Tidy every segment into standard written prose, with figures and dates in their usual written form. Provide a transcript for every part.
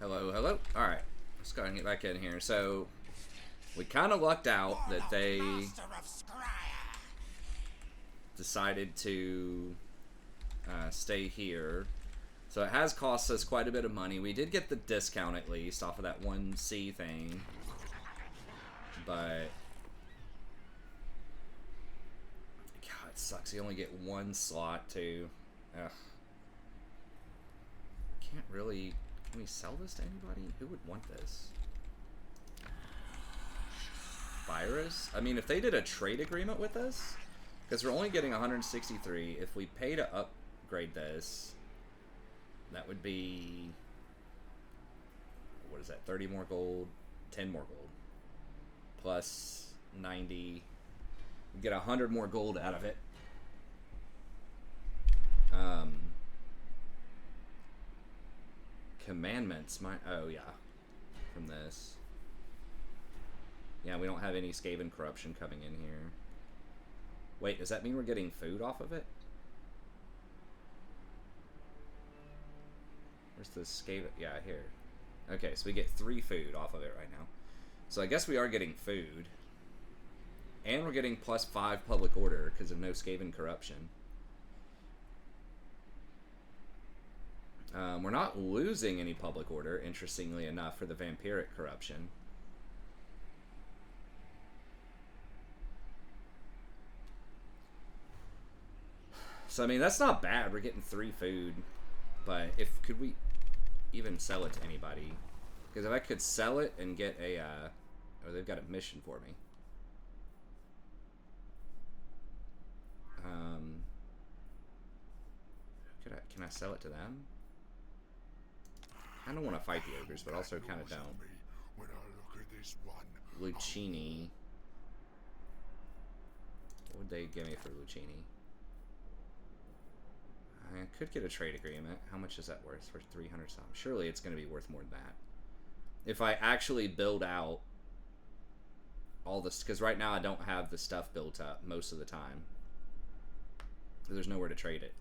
Hello, hello. Alright, let's go and get back in here. So, we kind of lucked out that they decided to stay here. So it has cost us quite a bit of money. We did get the discount at least off of that 1C thing. But God, it sucks. You only get one slot too. Ugh. Can't really. Can we sell this to anybody? Who would want this? Virus? I mean, if they did a trade agreement with us, because we're only getting 163. If we pay to upgrade this, that would be, what is that? 30 more gold, 10 more gold, plus 90. We get 100 more gold out of it. Commandments, oh yeah, from this. Yeah, we don't have any Skaven corruption coming in here. Wait, does that mean we're getting food off of it? Where's the Skaven? Yeah, here. Okay, so we get 3 food off of it right now. So I guess we are getting food. And we're getting +5 public order because of no Skaven corruption. We're not losing any public order, interestingly enough, for the vampiric corruption. So, I mean, that's not bad. We're getting 3 food. But could we even sell it to anybody? Because if I could sell it and get a, oh, they've got a mission for me. Can I sell it to them? I don't want to fight the ogres, but also kind of don't. Lucchini. What would they give me for Lucchini? I could get a trade agreement. How much is that worth? For 300 something. Surely it's going to be worth more than that. If I actually build out all this, because right now I don't have the stuff built up most of the time. There's nowhere to trade it.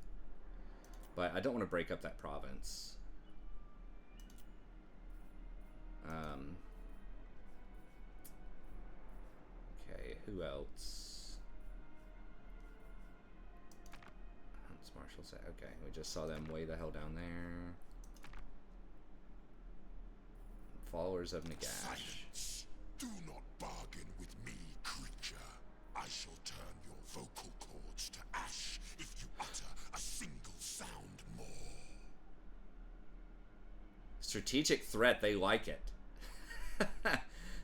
But I don't want to break up that province. Okay, who else? Hunts Marshal say, okay, we just saw them way the hell down there. Followers of Nagash. Silence. Do not bargain with me, creature. I shall turn your vocal cords to ash if you utter a single sound more. Strategic threat, they like it.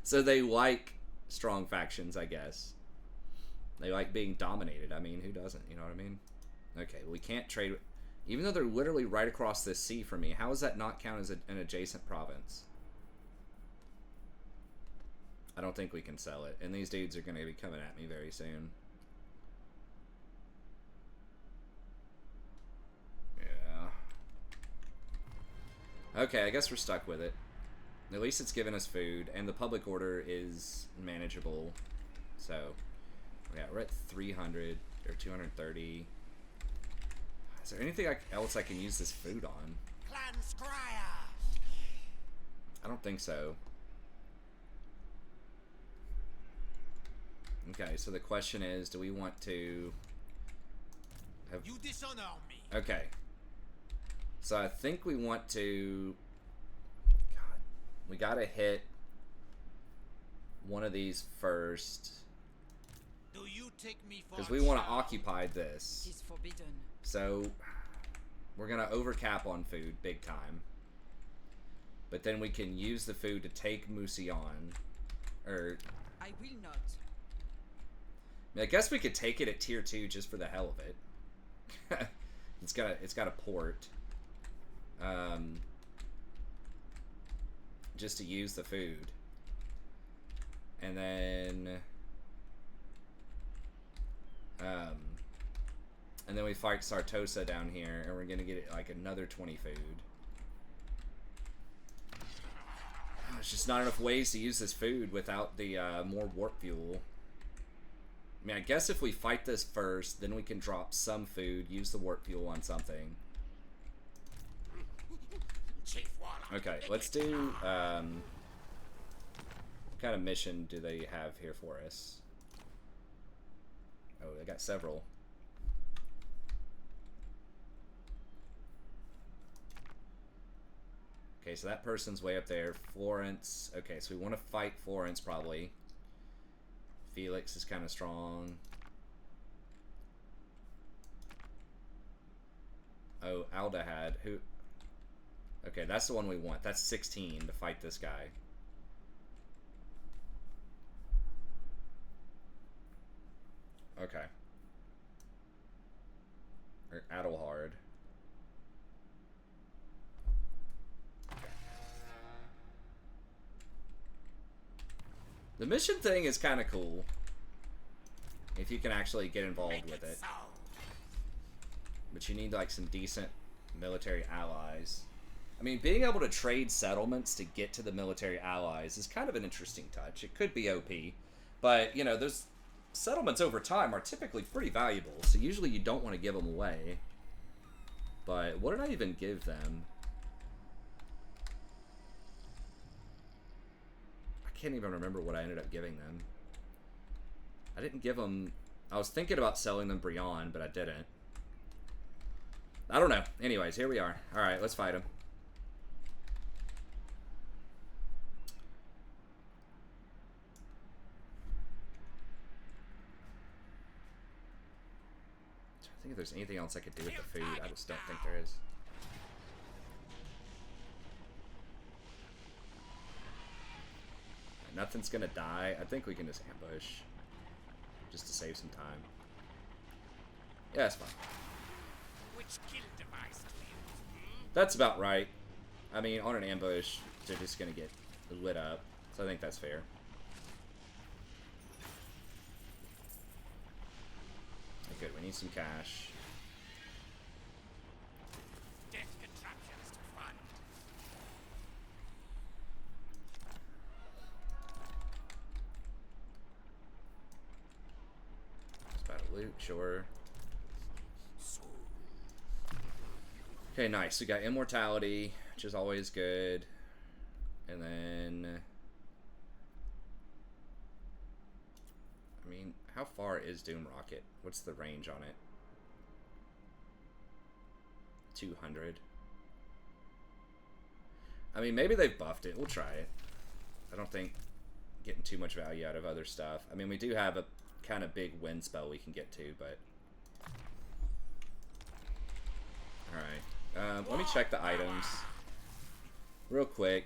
So they like strong factions, I guess. They like being dominated. I mean, who doesn't? You know what I mean? Okay, we can't trade. Even though they're literally right across this sea from me, how does that not count as an adjacent province? I don't think we can sell it. And these dudes are going to be coming at me very soon. Yeah. Okay, I guess we're stuck with it. At least it's given us food, and the public order is manageable. So, yeah, we're at 300 or 230. Is there anything else I can use this food on? I don't think so. Okay, so the question is, do we want to have... You dishonor me. Okay. So I think we want to... We gotta hit one of these first. Do you take me for because we want to occupy this. It is forbidden. So we're gonna overcap on food big time. But then we can use the food to take Musion. Or I will not. I mean, I guess we could take it at tier 2 just for the hell of it. It's got a port. Just to use the food. And then we fight Sartosa down here, and we're gonna get like another 20 food. There's just not enough ways to use this food without the more warp fuel. I mean, I guess if we fight this first, then we can drop some food, use the warp fuel on something. Chief Warlock. Okay, let's do, what kind of mission do they have here for us? Oh, they got several. Okay, so that person's way up there. Florence. Okay, so we want to fight Florence, probably. Felix is kind of strong. Oh, Aldahad. Who? Okay, that's the one we want. That's 16 to fight this guy. Okay. Or Adelhard. The mission thing is kind of cool. If you can actually get involved with it. But you need like some decent military allies. I mean, being able to trade settlements to get to the military allies is kind of an interesting touch. It could be OP. But, you know, those settlements over time are typically pretty valuable. So usually you don't want to give them away. But what did I even give them? I can't even remember what I ended up giving them. I didn't give them... I was thinking about selling them Brion, but I didn't. I don't know. Anyways, here we are. Alright, let's fight him. I think if there's anything else I could do with the food. I just don't think there is. Nothing's gonna die. I think we can just ambush. Just to save some time. Yeah, it's fine. Which kill device to use? That's about right. I mean, on an ambush, they're just gonna get lit up. So I think that's fair. Good, we need some cash. Death contraptions to fund. Just about a loot, sure. Okay, nice. We got immortality, which is always good. And then... I mean, how far is Doom Rocket? What's the range on it? 200. I mean, maybe they've buffed it. We'll try it. I don't think getting too much value out of other stuff. I mean, we do have a kind of big wind spell we can get to, but... Alright. Let me check the items. Real quick.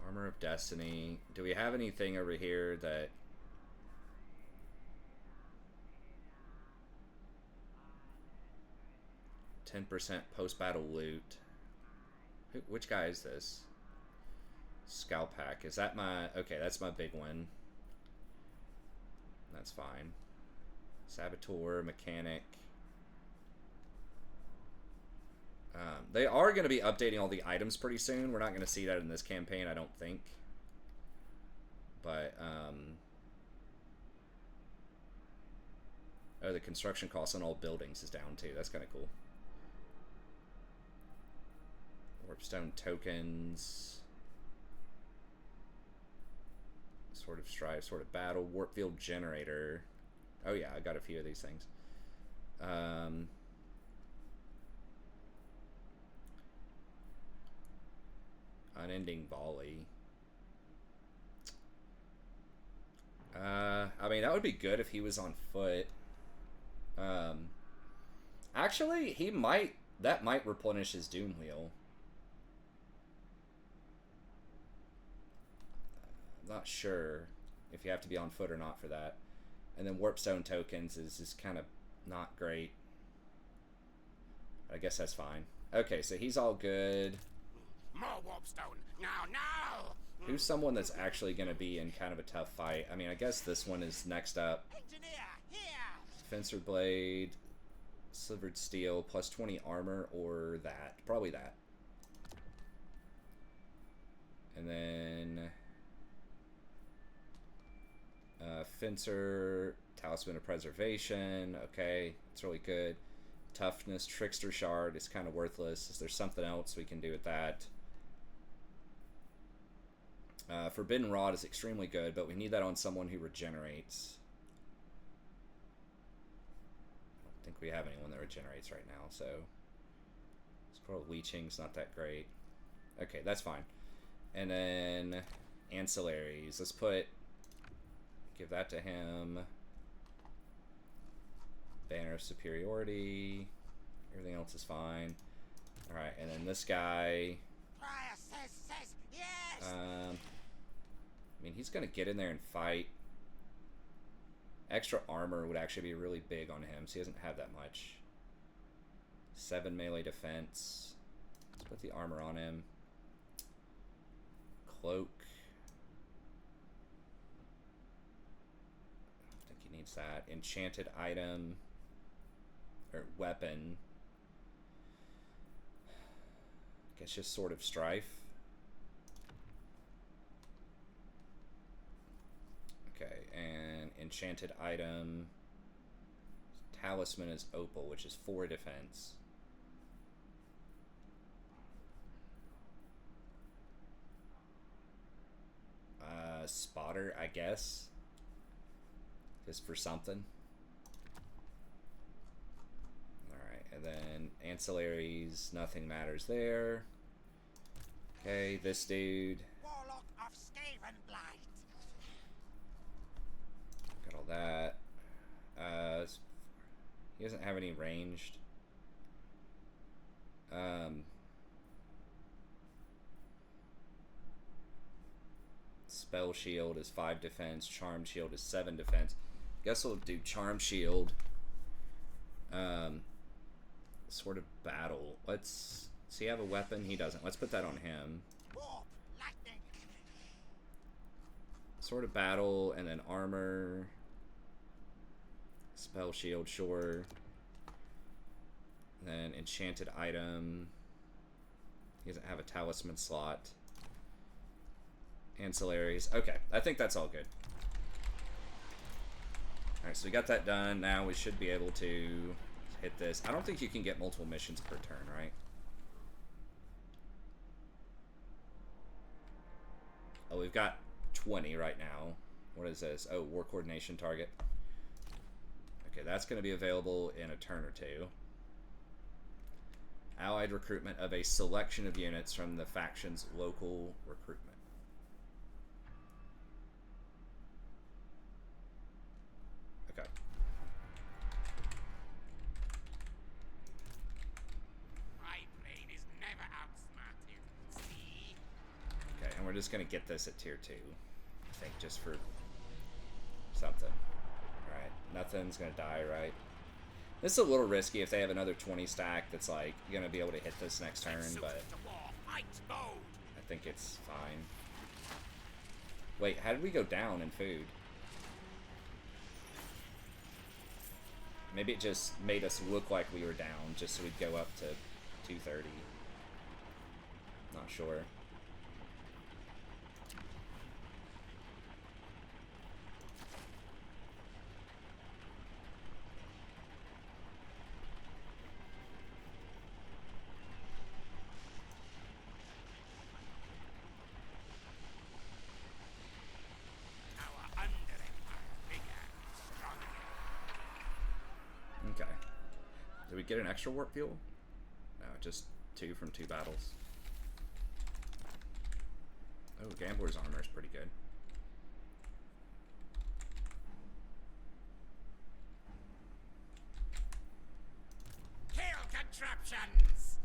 Armor of Destiny. Do we have anything over here that... %10 post-battle loot. Which guy is this? Scalp Pack. Is that my... Okay, that's my big one. That's fine. Saboteur, Mechanic. They are going to be updating all the items pretty soon. We're not going to see that in this campaign, I don't think. But, oh, the construction cost on all buildings is down too. That's kind of cool. Warpstone tokens. Sword of Strife, Sword of Battle, Warpfield Generator. Oh yeah, I got a few of these things. Unending Volley. I mean, that would be good if he was on foot. Actually, he might... That might replenish his Doom Wheel. I'm not sure if you have to be on foot or not for that. And then Warpstone tokens is just kind of not great. I guess that's fine. Okay, so he's all good. More Warpstone. Now. Who's someone that's actually going to be in kind of a tough fight? I mean, I guess this one is next up. Engineer, here. Fencer Blade, Slivered Steel, plus 20 armor, or that. Probably that. And then... Fencer, Talisman of Preservation. Okay, that's really good. Toughness, Trickster Shard is kind of worthless. Is there something else we can do with that? Forbidden Rod is extremely good, but we need that on someone who regenerates. I don't think we have anyone that regenerates right now, so... Scroll Leeching's not that great. Okay, that's fine. And then... Ancillaries. Let's put... Give that to him. Banner of Superiority. Everything else is fine. Alright, and then this guy... Says yes. I mean, he's going to get in there and fight. Extra armor would actually be really big on him, so he doesn't have that much. 7 melee defense. Let's put the armor on him. Cloak. I don't think he needs that. Enchanted item. Or weapon. I guess just Sword of Strife. Okay, and enchanted item. Talisman is Opal, which is 4 defense. Spotter, I guess. Just for something. Alright, and then ancillaries, nothing matters there. Okay, this dude. Warlock of Skaven Blight. Got all that. He doesn't have any ranged. Spell Shield is 5 defense. Charm Shield is 7 defense. Guess we'll do Charm Shield. Sword of Battle. Let's... Does he have a weapon? He doesn't. Let's put that on him. Warp, lightning. Sword of Battle, and then armor. Spell Shield, sure. Then enchanted item. He doesn't have a talisman slot. Ancillaries. Okay, I think that's all good. Alright, so we got that done. Now we should be able to hit this. I don't think you can get multiple missions per turn, right? Oh, we've got 20 right now. What is this? Oh, war coordination target. Okay, that's going to be available in a turn or two. Allied recruitment of a selection of units from the faction's local recruitment. Okay. My brain is never outsmarted. See? Okay, and we're just going to get this at tier 2. I think just for something. Alright, nothing's going to die, right? This is a little risky if they have another 20 stack that's like going to be able to hit this next turn, but I think it's fine. Wait, how did we go down in food? Maybe it just made us look like we were down just so we'd go up to 230. Not sure. Okay. Did we get an extra warp fuel? No, just 2 from 2 battles. Oh, Gambler's armor is pretty good. Kill contraptions!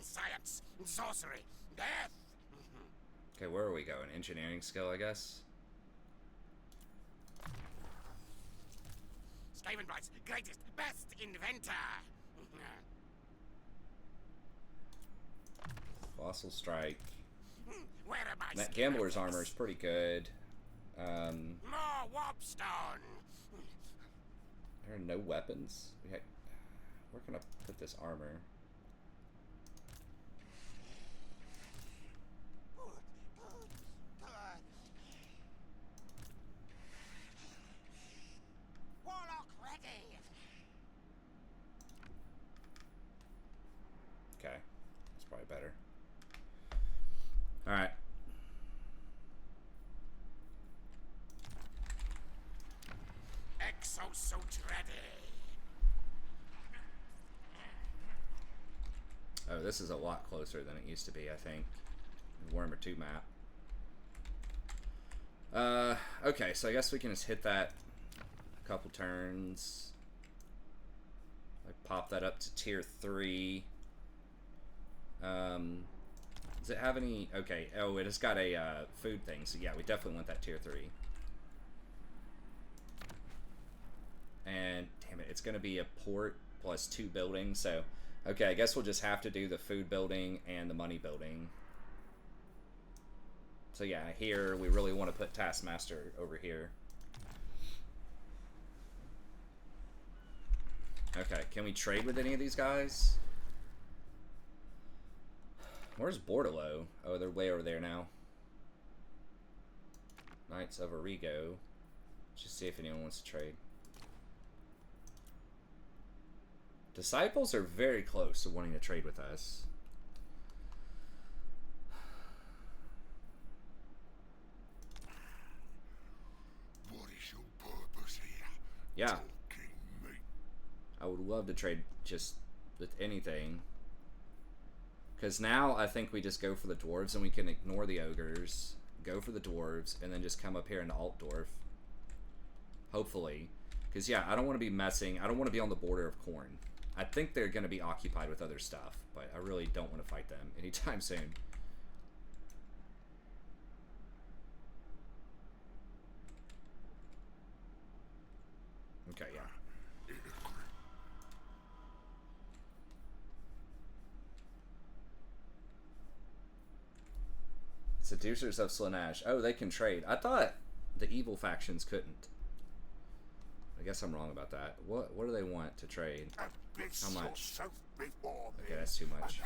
Science, sorcery, death! Okay, where are we going? Engineering skill, I guess? Skaven Blight's greatest, best inventor! Colossal Strike. Where am I? That Gambler's armor is pretty good. More warpstone! There are no weapons. Where can I put this armor? Warlock Okay. That's probably better. Alright. Exosuit ready. Oh, this is a lot closer than it used to be, I think. Warhammer 2 map. Okay, so I guess we can just hit that a couple turns. Like, pop that up to tier 3. Does it have any... Okay, oh, it has got a food thing, so yeah, we definitely want that tier 3. And, damn it, it's going to be a port plus 2 buildings, so... Okay, I guess we'll just have to do the food building and the money building. So yeah, here we really want to put Taskmaster over here. Okay, can we trade with any of these guys? Where's Bordalo? Oh, they're way over there now. Knights of Origo. Just see if anyone wants to trade. Disciples are very close to wanting to trade with us. What is your purpose here? Yeah. Talking meat. I would love to trade just with anything. Because now I think we just go for the dwarves and we can ignore the ogres, go for the dwarves, and then just come up here into Altdorf. Hopefully. Because yeah, I don't want to be messing, I don't want to be on the border of Khorne. I think they're going to be occupied with other stuff, but I really don't want to fight them anytime soon. Okay, yeah. Seducers of Slaanesh. Oh, they can trade. I thought the evil factions couldn't. I guess I'm wrong about that. What do they want to trade? How much? Okay, that's too much.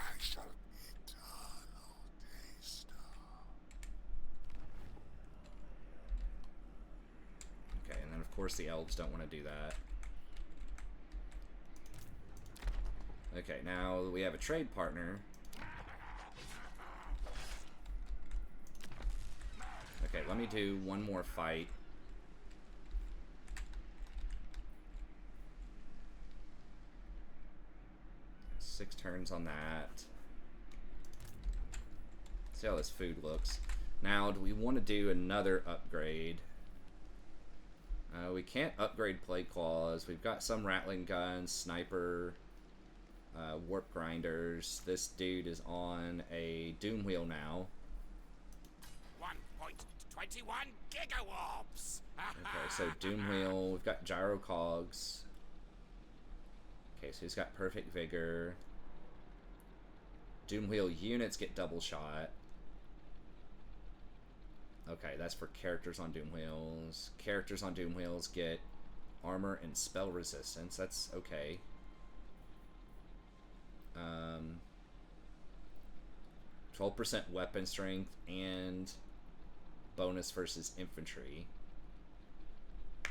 Okay, and then of course the elves don't want to do that. Okay, now we have a trade partner. Okay, let me do one more fight. Six turns on that. See how this food looks. Now, do we want to do another upgrade? We can't upgrade Plague Claws. We've got some Rattling Guns, Sniper, Warp Grinders. This dude is on a Doom Wheel now. 1.21 gigawarps! Okay, so Doom Wheel. We've got Gyro Cogs. Okay, so he's got Perfect Vigor. Doom Wheel units get double shot. Okay, that's for characters on Doom Wheels. Characters on Doom Wheels get armor and spell resistance. That's okay. 12% weapon strength and bonus versus infantry.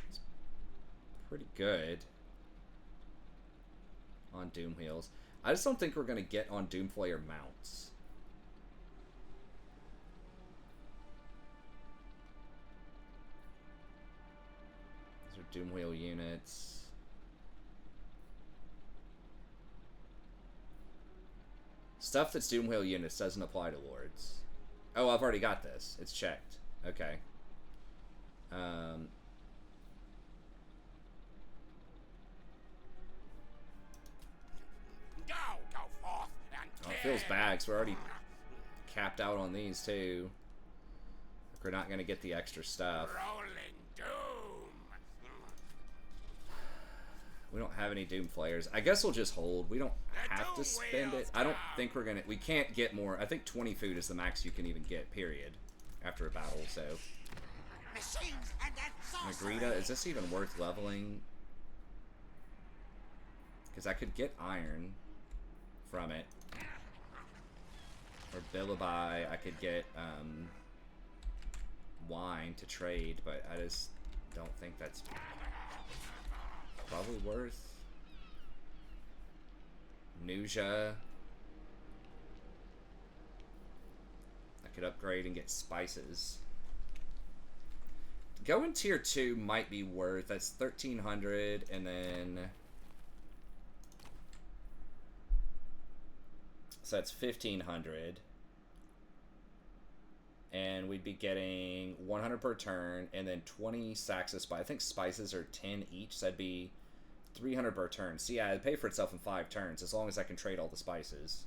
It's pretty good on Doom Wheels. I just don't think we're going to get on Doomflayer mounts. These are Doom Wheel units. Stuff that's Doom Wheel units doesn't apply to Lords. Oh, I've already got this. It's checked. Okay. Go forth and Oh, it feels bad because we're already capped out on these too. We're not going to get the extra stuff. rolling doom. We don't have any Doom Flayers. I guess we'll just hold. We don't have to spend it. I don't think we're going to... We can't get more. I think 20 food is the max you can even get, period, after a battle, so... Machines and Magrita, is this even worth leveling? Because I could get iron from it. Or Billaby, I could get wine to trade, but I just don't think that's probably worth. Nuja. could upgrade and get spices. Going tier 2 might be worth. That's 1,300, and then... So that's 1,500. And we'd be getting 100 per turn, and then 20 sacks of spice. I think spices are 10 each, so that'd be 300 per turn. So yeah, it'd pay for itself in 5 turns, as long as I can trade all the spices.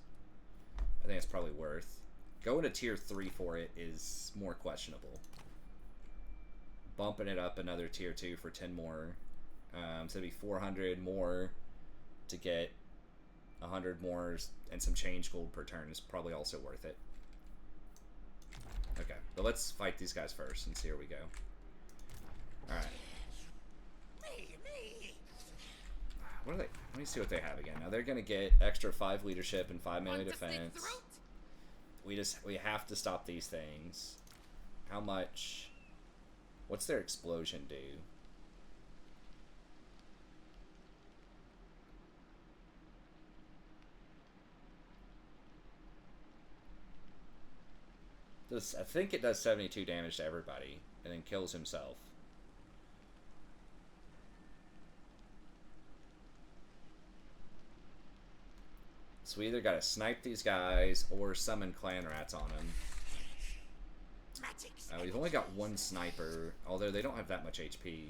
I think it's probably worth. Going to tier 3 for it is more questionable. Bumping it up another tier 2 for 10 more. So it'd be 400 more to get 100 more and some change gold per turn is probably also worth it. Okay, but let's fight these guys first and see where we go. Alright. What are they? Let me see what they have again. Now they're gonna get extra 5 leadership and 5 melee defense. We have to stop these things. How much? What's their explosion do? I think it does 72 damage to everybody, and then kills himself. So we either gotta snipe these guys or summon clan rats on them. We've only got 1 sniper, although they don't have that much HP.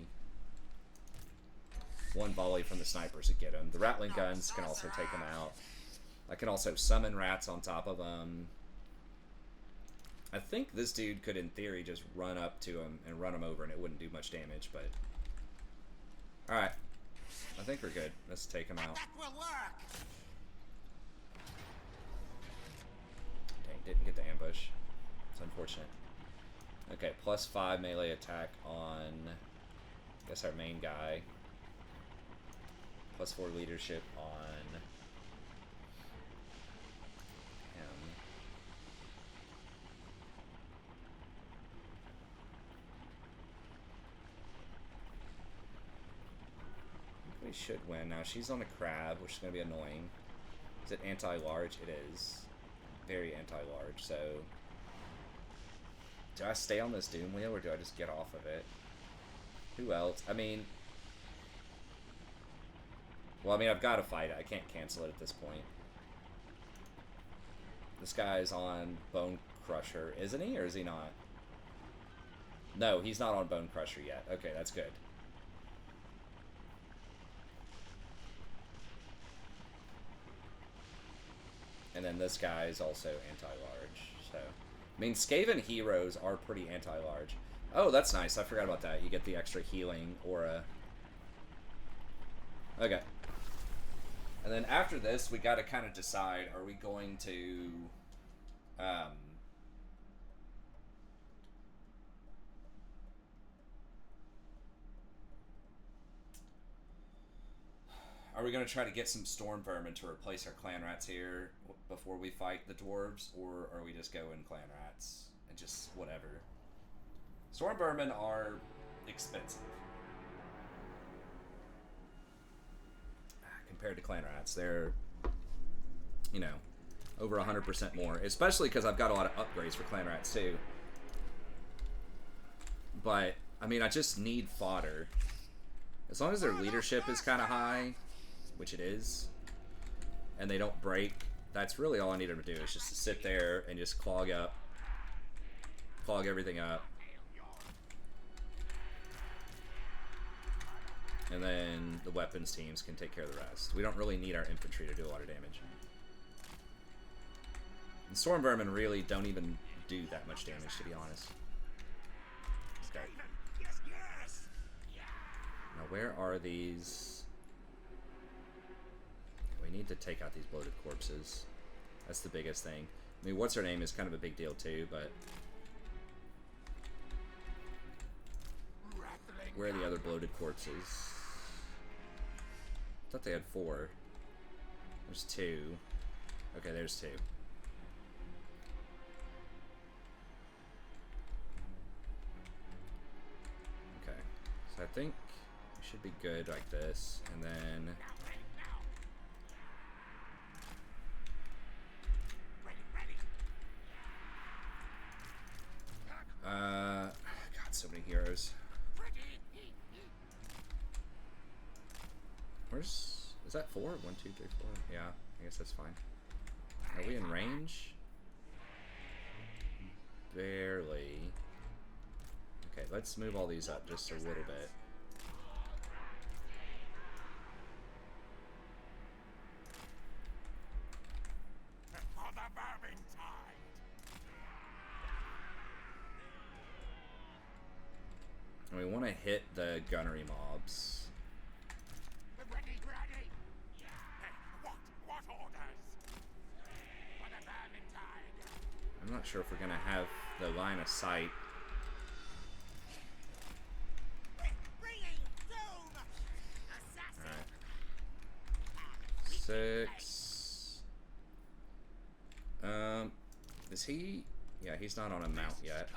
1 volley from the snipers to get them. The rattling guns can also take them out. I can also summon rats on top of them. I think this dude could, in theory, just run up to him and run him over and it wouldn't do much damage, but... Alright. I think we're good. Let's take him out. Dang, didn't get the ambush. It's unfortunate. Okay, plus 5 melee attack on... I guess our main guy. Plus 4 leadership on... We should win. Now she's on a crab, which is going to be annoying. Is it anti-large? It is. Very anti-large, so... Do I stay on this Doom Wheel, or do I just get off of it? Who else? I mean... Well, I mean, I've got to fight it. I can't cancel it at this point. This guy's on Bone Crusher, isn't he? Or is he not? No, he's not on Bone Crusher yet. Okay, that's good. And then this guy is also anti-large, so... I mean, Skaven heroes are pretty anti-large. Oh, that's nice. I forgot about that. You get the extra healing aura. Okay. And then after this, we gotta kind of decide, are we going to... Are we going to try to get some storm vermin to replace our clan rats here before we fight the dwarves, or are we just going clan rats and just whatever? Storm vermin are expensive compared to clan rats. They're, you know, over 100% more, especially because I've got a lot of upgrades for clan rats too. But I mean, I just need fodder. As long as their leadership is kind of high, which it is, and they don't break, that's really all I need them to do, is just to sit there and just clog everything up. And then the weapons teams can take care of the rest. We don't really need our infantry to do a lot of damage. And storm vermin really don't even do that much damage, to be honest. Okay. Now where are these? We need to take out these bloated corpses. That's the biggest thing. I mean, what's her name is kind of a big deal too, but... Where are the other bloated corpses? I thought they had 4. There's 2. Okay, there's 2. Okay, so I think we should be good like this, and then... heroes. Where's... Is that 4? 1, 2, 3, 4? Yeah, I guess that's fine. Are we in range? Barely. Okay, let's move all these up just a little bit. And we want to hit the gunnery mobs. I'm not sure if we're going to have the line of sight. Alright. 6. Is he... Yeah, he's not on a mount yet.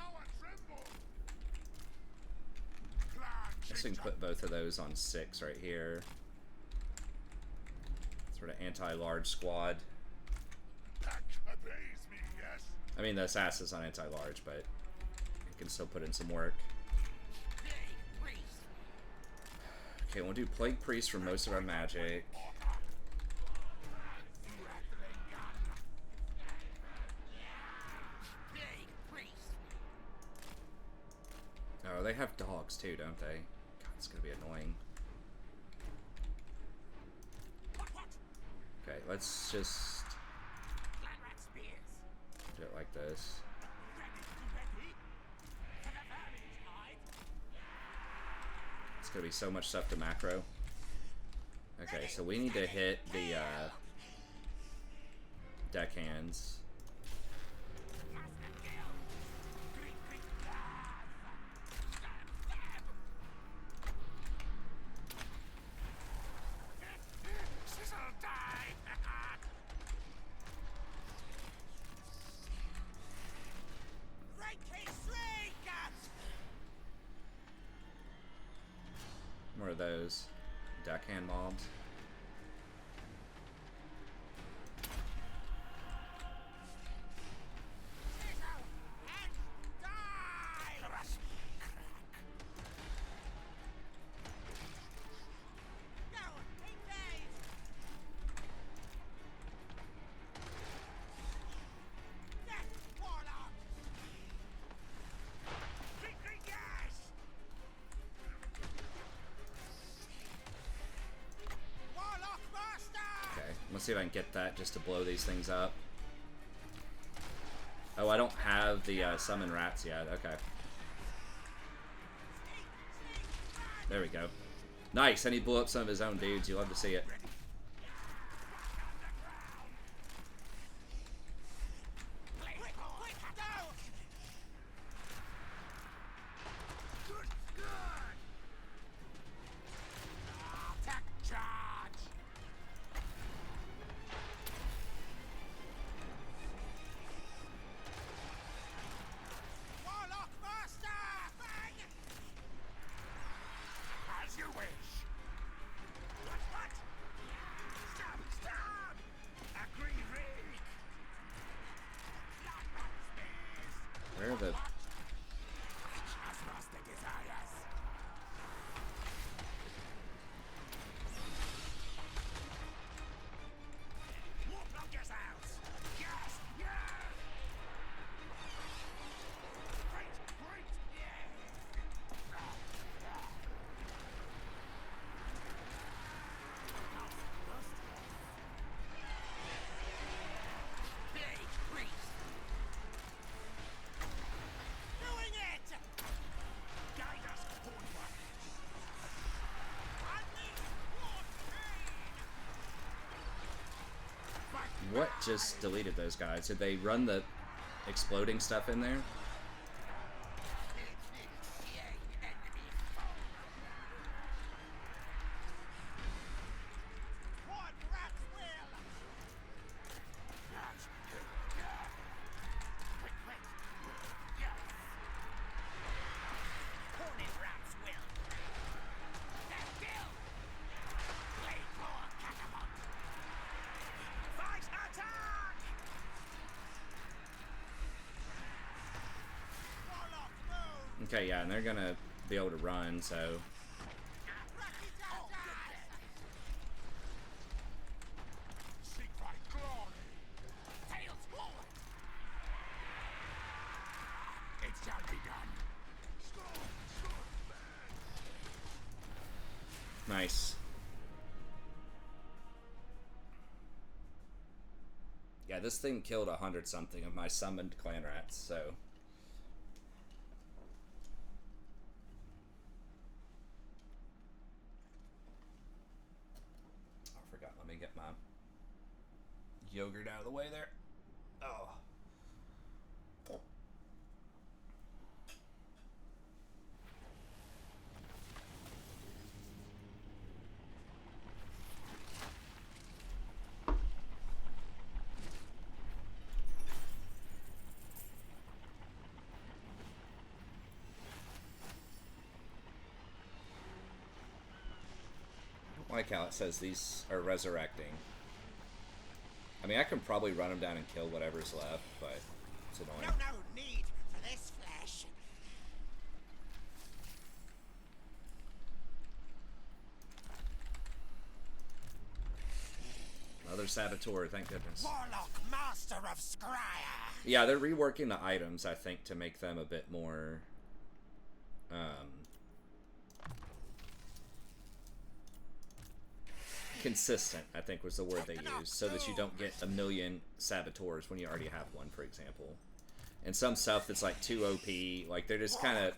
I guess we can put both of those on 6 right here. Sort of anti-large squad. I mean, the assassin's on anti-large, but you can still put in some work. Okay, we'll do Plague Priest for most of our magic. Oh, they have dogs too, don't they? God, it's gonna be annoying. Okay, let's just do it like this. It's gonna be so much stuff to macro. Okay, so we need to hit the deckhands. More of those deckhand mobs. Let's see if I can get that just to blow these things up. Oh, I don't have the summon rats yet. Okay. There we go. Nice, and he blew up some of his own dudes. You love to see it. Where are the... What just deleted those guys? Did they run the exploding stuff in there? Okay, yeah, and they're gonna be able to run, so... Nice. Yeah, this thing killed 100-something of my summoned clan rats, so... Oh, I forgot. Let me get my yogurt out of the way there. Oh. I like how it says these are resurrecting. I mean, I can probably run them down and kill whatever's left, but it's annoying. No need for this flesh. Another saboteur, thank goodness. Warlock, master of Scryer. Yeah, they're reworking the items, I think, to make them a bit more... consistent, I think was the word they used, so that you don't get a million saboteurs when you already have one, for example. And some stuff that's like too OP, like they're just kind of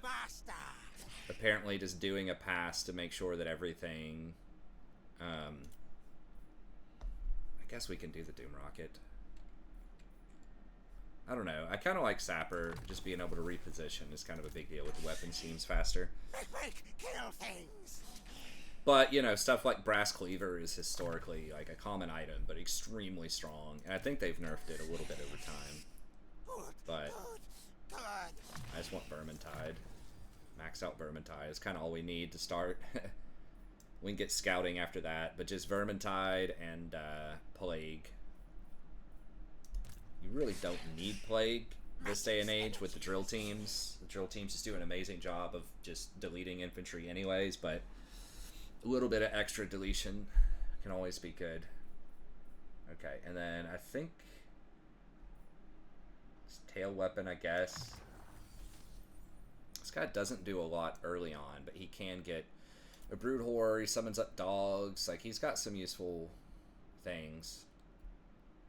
apparently just doing a pass to make sure that everything... I guess we can do the Doom Rocket. I don't know. I kind of like Sapper. Just being able to reposition is kind of a big deal with the weapon. Seems faster. Kill things. But, you know, stuff like Brass Cleaver is historically like a common item, but extremely strong. And I think they've nerfed it a little bit over time. But I just want Vermintide. Max out Vermintide is kind of all we need to start. We can get Scouting after that, but just Vermintide and Plague. You really don't need Plague this day and age with the drill teams. The drill teams just do an amazing job of just deleting infantry anyways, but a little bit of extra deletion can always be good. Okay, and then I think it's tail weapon, I guess. This guy doesn't do a lot early on, but he can get a Brood Horror. He summons up dogs. Like, he's got some useful things.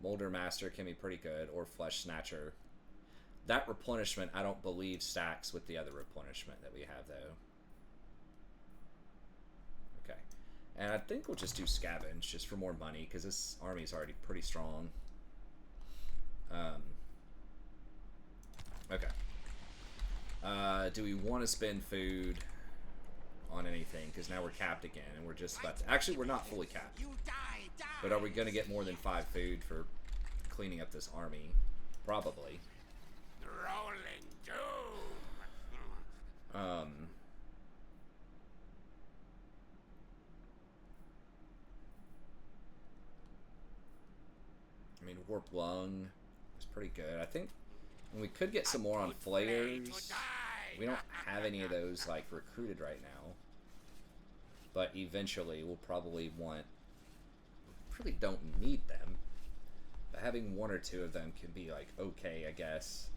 Molder Master can be pretty good, or Flesh Snatcher. That replenishment, I don't believe, stacks with the other replenishment that we have, though. Okay. And I think we'll just do Scavenge, just for more money, because this army is already pretty strong. Okay. Do we want to spend food on anything? Because now we're capped again, and we're just about to... Actually, we're not fully capped. But are we going to get more than 5 food for cleaning up this army? Probably. Rolling doom. I mean, Warp Lung is pretty good. I think we could get some more on Flayers. We don't have any of those, like, recruited right now. But eventually, we'll probably want... We really don't need them. But having 1 or 2 of them can be, like, okay, I guess.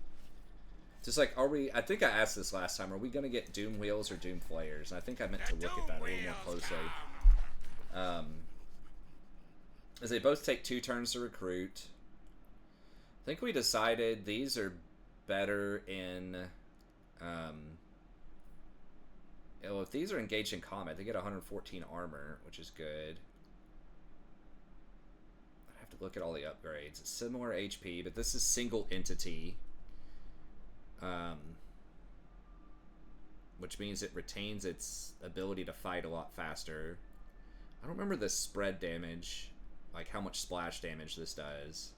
Just like, are we... I think I asked this last time. Are we going to get Doom Wheels or Doom Flayers? And I think I meant to look at that a little more closely. As they both take 2 turns to recruit. I think we decided these are better in... well, if these are engaged in combat, they get 114 armor, which is good. I'd have to look at all the upgrades. It's similar HP, but this is single entity. Which means it retains its ability to fight a lot faster. I don't remember the spread damage, like how much splash damage this does.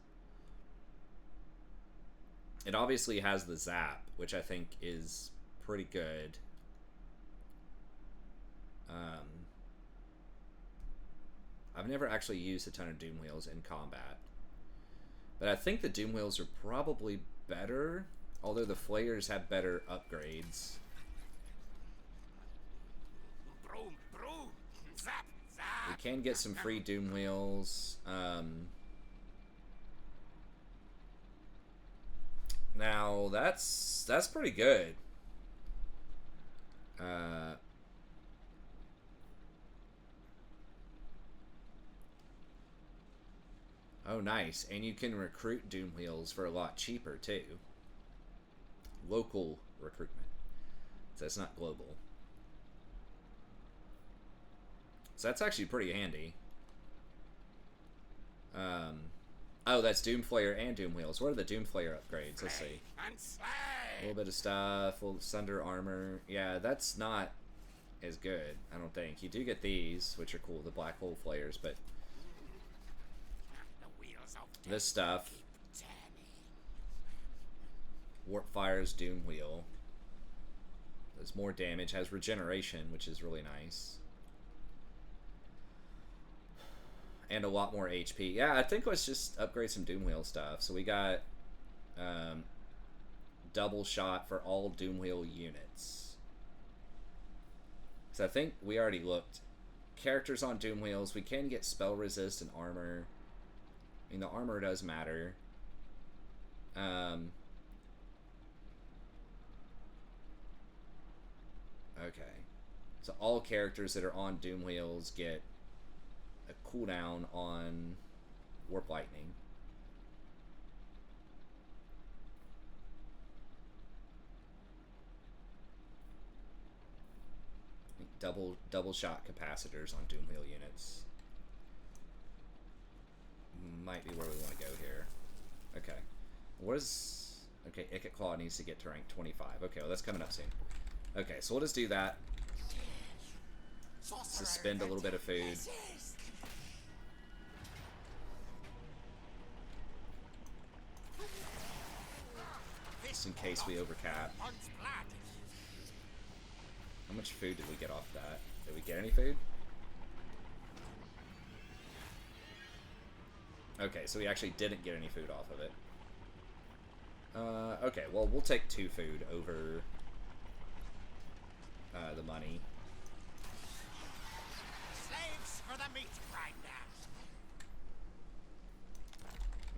It obviously has the zap, which I think is pretty good. I've never actually used a ton of Doom Wheels in combat. But I think the Doom Wheels are probably better, although the Flayers have better upgrades. Zap, We zap. can get some free Doom Wheels. Now that's pretty good. Oh, nice. And you can recruit Doom Wheels for a lot cheaper, too. Local recruitment. So it's not global. So that's actually pretty handy. Oh, that's Doomflayer and Doom Wheels. What are the Doomflayer upgrades? Let's see. And slay. A little bit of stuff, a little Sunder armor. Yeah, that's not as good, I don't think. You do get these, which are cool, the Black Hole Flayers, but The wheels of this stuff, death turning. Warp Fire's Doom Wheel, does more damage, has regeneration, which is really nice. And a lot more HP. Yeah, I think let's just upgrade some Doom Wheel stuff. So we got double shot for all Doom Wheel units. So I think we already looked. Characters on Doom Wheels, we can get spell resist and armor. I mean, the armor does matter. Okay. So all characters that are on Doom Wheels get a cooldown on Warp Lightning. Double shot capacitors on Doom Wheel units. Might be where we want to go here. Okay. What is... Okay, Ikkit Claw needs to get to rank 25. Okay, well that's coming up soon. Okay, so we'll just do that. Suspend a little bit of food. Just in case we overcap. Once blood. How much food did we get off that? Did we get any food? Okay, so we actually didn't get any food off of it. Okay, well, we'll take 2 food over the money. Slaves for the meat grinder.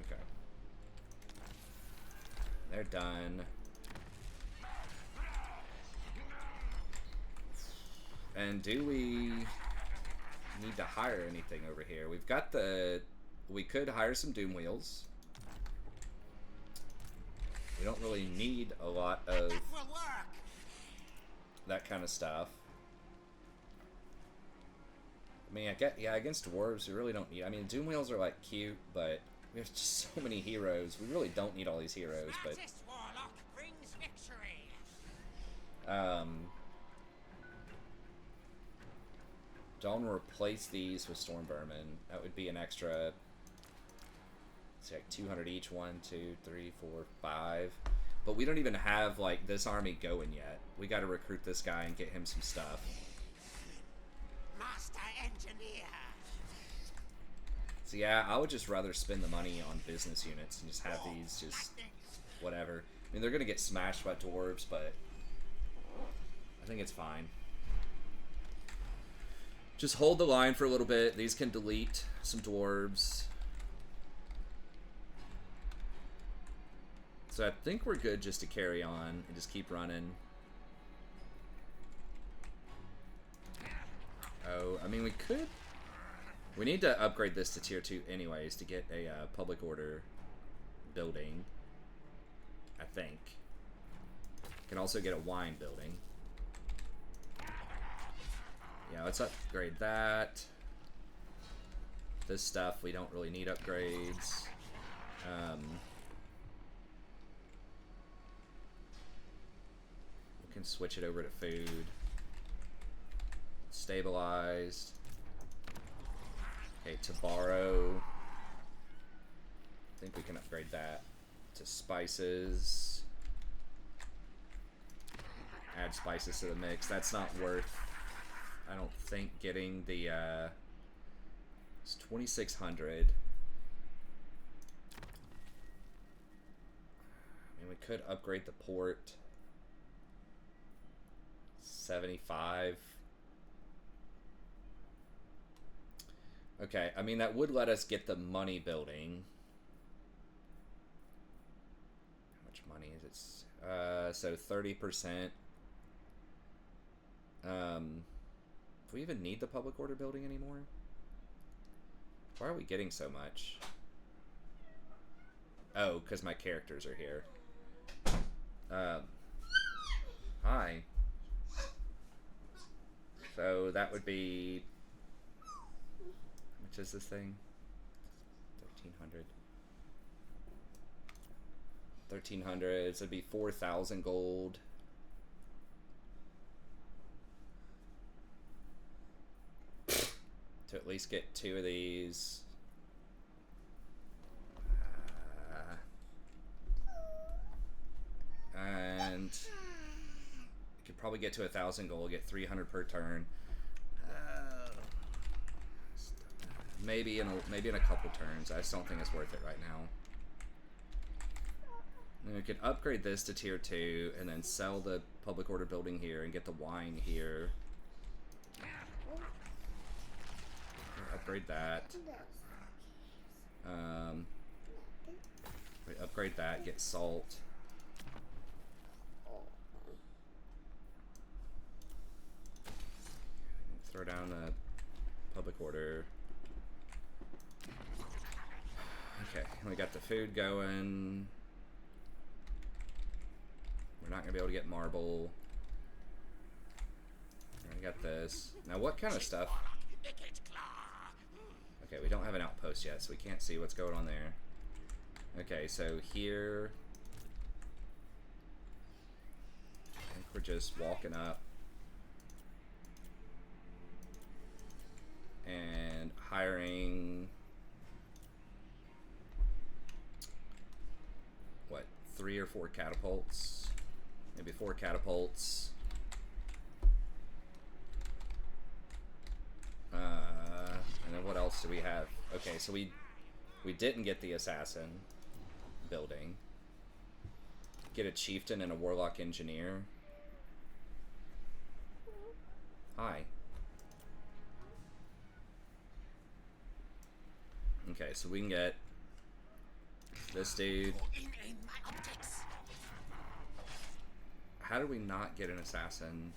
Okay. They're done. And do we need to hire anything over here? We've got the... We could hire some Doom Wheels. We don't really need a lot of That will work. that kind of stuff. I mean, against dwarves, we really don't need... I mean, Doom Wheels are, like, cute, but we have just so many heroes. We really don't need all these heroes, but... Smartest warlock brings victory. Don't replace these with Storm Vermin. That would be an extra... It's like 200 each. 1, 2, 3, 4, 5. But we don't even have, like, this army going yet. We gotta recruit this guy and get him some stuff. Master engineer. So yeah, I would just rather spend the money on business units and just have these just... whatever. I mean, they're gonna get smashed by dwarves, but... I think it's fine. Just hold the line for a little bit. These can delete some dwarves. So I think we're good just to carry on and just keep running. Oh, I mean, we could... We need to upgrade this to tier 2 anyways to get a public order building, I think. Can also get a wine building. Yeah, let's upgrade that. This stuff, we don't really need upgrades. We can switch it over to food. Stabilized. Okay, to borrow. I think we can upgrade that to spices. Add spices to the mix. That's not worth, I don't think, getting the, it's 2,600. I mean, we could upgrade the port. 75. Okay, I mean, that would let us get the money building. How much money is it? So 30%. Do we even need the public order building anymore? Why are we getting so much? Oh, because my characters are here. Hi. So that would be... How much is this thing? 1,300. 1,300. So it'd be 4,000 gold. To at least get 2 of these. And you could probably get to 1,000 gold, get 300 per turn. Maybe in a couple turns. I just don't think it's worth it right now. And we could upgrade this to tier 2 and then sell the public order building here and get the wine here. Upgrade that. We upgrade that, get salt. Throw down the public order. Okay, we got the food going. We're not gonna be able to get marble. I got this. Now, what kind of stuff? Okay, we don't have an outpost yet, so we can't see what's going on there. Okay, so here... I think we're just walking up. And hiring... What, 3 or 4 catapults? Maybe 4 catapults. And then what else do we have? Okay, so we didn't get the assassin building. Get a chieftain and a warlock engineer. Hi. Okay, so we can get this dude. How did we not get an assassin?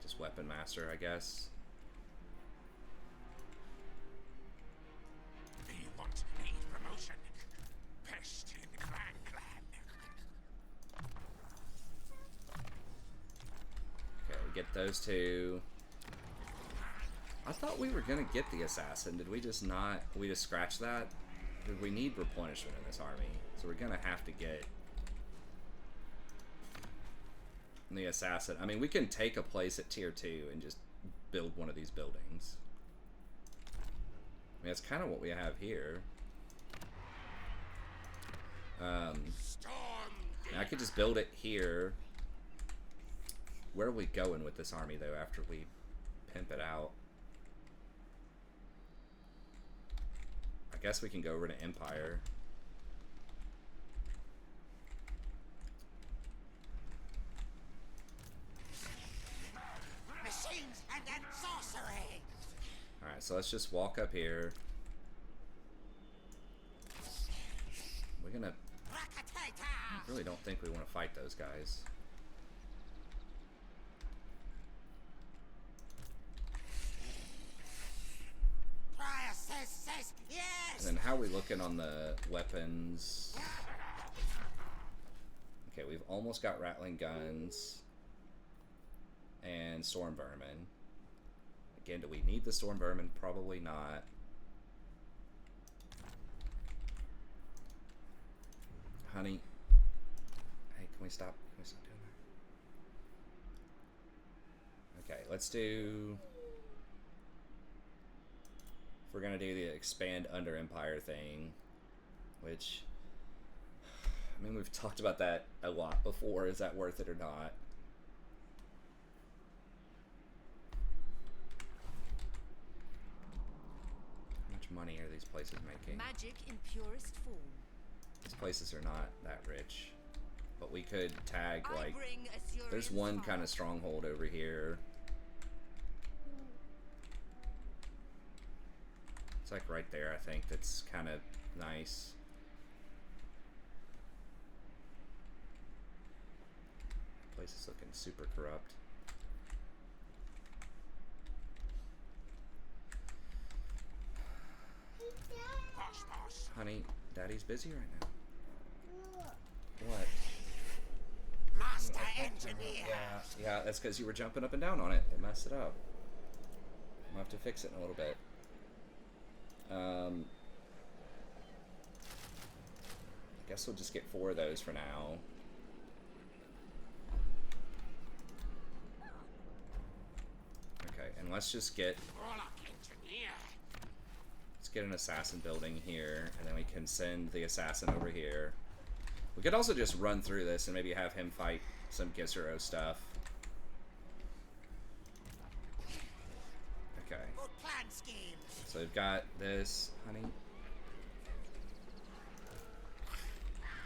Just weapon master, I guess. Do you want a promotion? Pest in the clan. Okay, we get those 2. I thought we were gonna get the assassin. Did we just not? We just scratched that? We need replenishment in this army, so we're gonna have to get the assassin. I mean, we can take a place at tier 2 and just build one of these buildings. I mean, that's kind of what we have here. I could just build it here. Where are we going with this army, though, after we pimp it out? I guess we can go over to Empire. Machines and then sorcery. Alright, so let's just walk up here. We're gonna... I really don't think we want to fight those guys. Prior says yes. And then how are we looking on the weapons? Okay, we've almost got rattling guns and storm vermin. Again, do we need the storm vermin? Probably not. Honey. Hey, can we stop? Can we stop doing that? Okay, let's do... If we're gonna do the expand under Empire thing, which... I mean, we've talked about that a lot before. Is that worth it or not? How much money are these places making? Magic in purest form. These places are not that rich. But we could tag, I like, bring there's Assyrian one fire. kind of stronghold over here. It's like right there, I think, that's kind of nice. Place is looking super corrupt. Boss, boss. Honey, Daddy's busy right now. What? Master engineer. Yeah, that's because you were jumping up and down on it. It messed it up. I'll have to fix it in a little bit. I guess we'll just get 4 of those for now. Okay, and let's just get Warlock engineer. let's get an assassin building here, and then we can send the assassin over here. We could also just run through this and maybe have him fight some Gizero stuff. Okay. Good plan schemes. So we've got this, honey.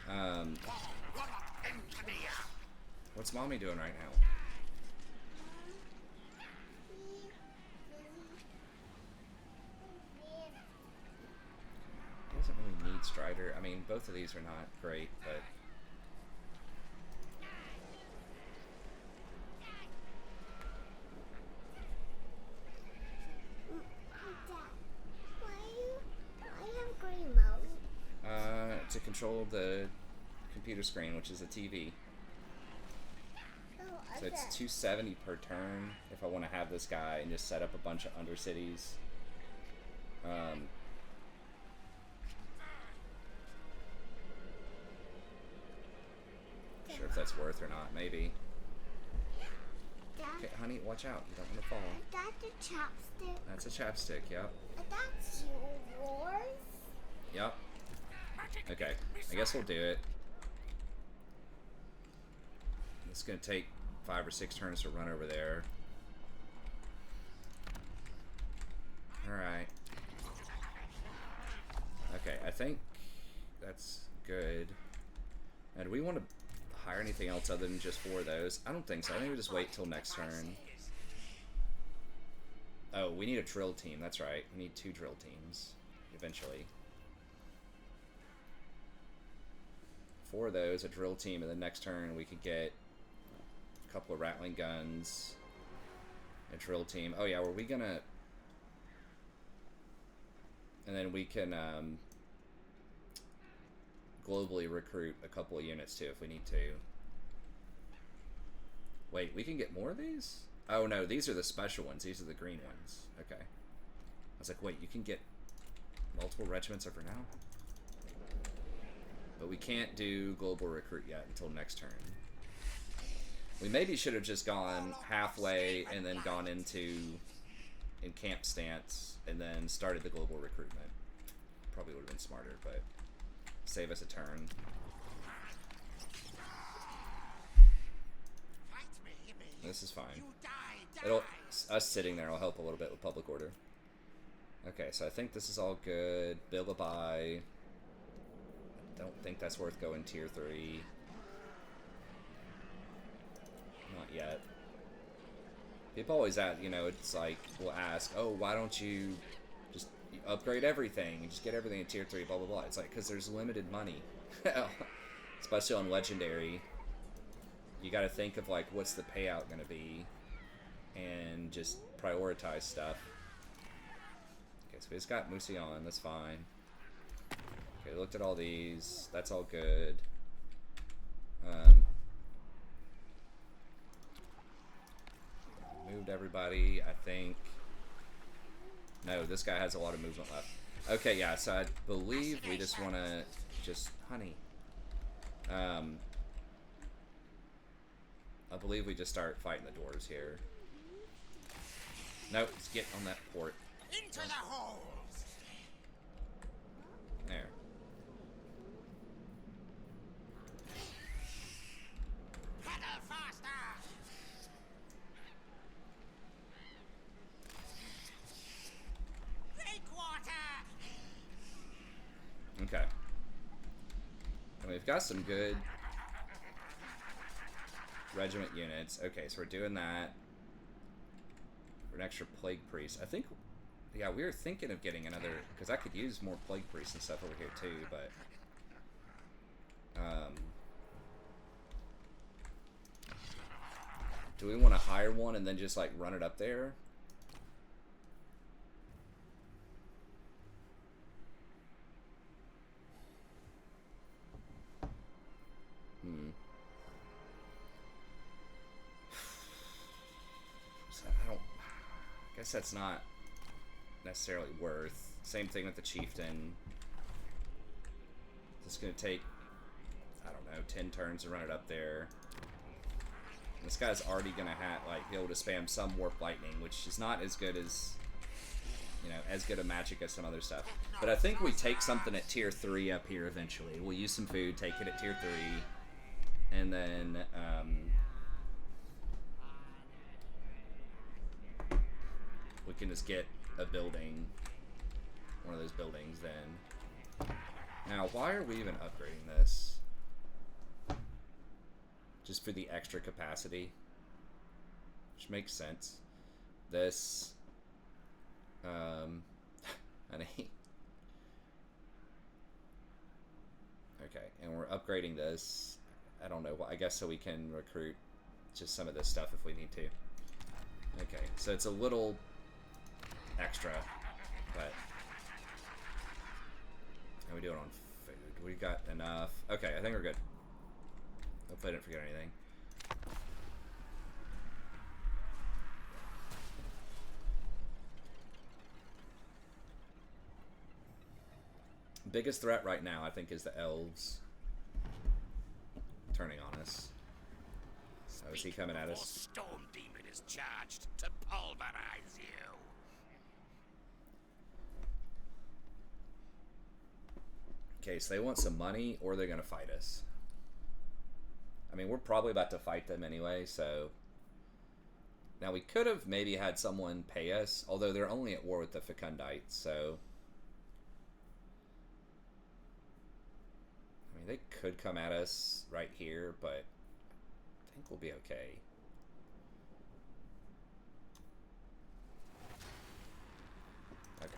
Warlock engineer. What's mommy doing right now? Doesn't really need Strider. I mean, both of these are not great, but to control the computer screen, which is a TV. So it's 270 per turn if I want to have this guy and just set up a bunch of undercities. Sure if that's worth or not, maybe. Okay, honey, watch out. You don't want to fall. That's a chopstick. That's a chapstick, yep. That's yours. Yep. Okay, I guess we'll do it. It's gonna take 5 or 6 turns to run over there. Alright. Okay, I think that's good. Now, do we want to hire anything else other than just 4 of those? I don't think so. I think we just wait till next turn. Oh, we need a drill team. That's right. We need 2 drill teams eventually. 4 of those, a drill team, and then next turn we could get a couple of rattling guns, a drill team. Oh yeah, were we gonna... And then we can globally recruit a couple of units too if we need to. Wait, we can get more of these? Oh no, these are the special ones. These are the green ones. Okay. I was like, wait, you can get multiple regiments over now? But we can't do global recruit yet until next turn. We maybe should have just gone halfway and then gone into camp stance and then started the global recruitment. Probably would have been smarter, but save us a turn. Fight me. This is fine. You die. It'll us sitting there will help a little bit with public order. Okay, so I think this is all good. Bill a buy. Don't think that's worth going tier 3. Not yet. People always ask, you know, it's like, will ask, oh, why don't you just upgrade everything and just get everything in tier 3, blah, blah, blah. It's like, because there's limited money. Especially on Legendary. You got to think of, like, what's the payout going to be and just prioritize stuff. Okay, so we just got Moosey on, that's fine. Okay, looked at all these. That's all good. Moved everybody, I think. No, this guy has a lot of movement left. Okay, yeah, so I believe we just want to just... Honey. I believe we just start fighting the dwarves here. Nope, let's get on that port. Into the holes. There. Pedal faster. Breakwater. Okay. got some good regiment units. Okay, so we're doing that. For an extra plague priest. I think, yeah, we were thinking of getting another, because I could use more plague priests and stuff over here too, but do we want to hire one and then just like run it up there? So I guess that's not necessarily worth. Same thing with the chieftain. It's gonna take, I don't know, 10 turns to run it up there. This guy's already gonna have be able to spam some warp lightning, which is not as good as, you know, as good a magic as some other stuff. But I think we take something at tier 3 up here eventually. We'll use some food, take it at tier 3, and then we can just get a building, one of those buildings then. Now, why are we even upgrading this? Just for the extra capacity, which makes sense. This, honey. Okay, and we're upgrading this. I don't know. I guess so we can recruit just some of this stuff if we need to. Okay, so it's a little extra, but how are we doing on food? We got enough. Okay, I think we're good. Hopefully I didn't forget anything. Biggest threat right now, I think, is the elves turning on us. Oh, is he coming at us? Storm Demon is charged to pulverize you. Okay, so they want some money, or they're gonna fight us. I mean, we're probably about to fight them anyway, so... Now, we could have maybe had someone pay us, although they're only at war with the Fecundites, so... I mean, they could come at us right here, but I think we'll be okay. Okay.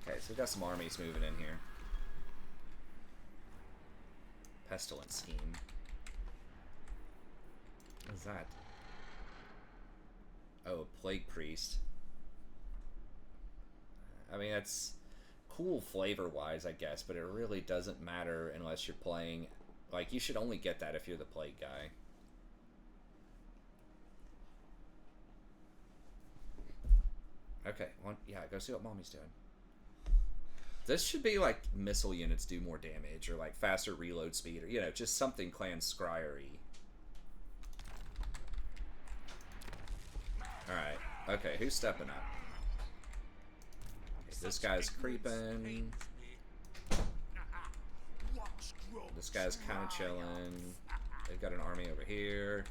Okay, so we've got some armies moving in here. Pestilence scheme. What is that? Oh, a plague priest. I mean, that's cool flavor-wise, I guess, but it really doesn't matter unless you're playing... Like, you should only get that if you're the plague guy. Okay, well, yeah, go see what Mommy's doing. This should be like missile units do more damage, or like faster reload speed, or, you know, just something clan scryery. Alright, okay, who's stepping up? Okay, this guy's creeping. This guy's kind of chilling. They've got an army over here.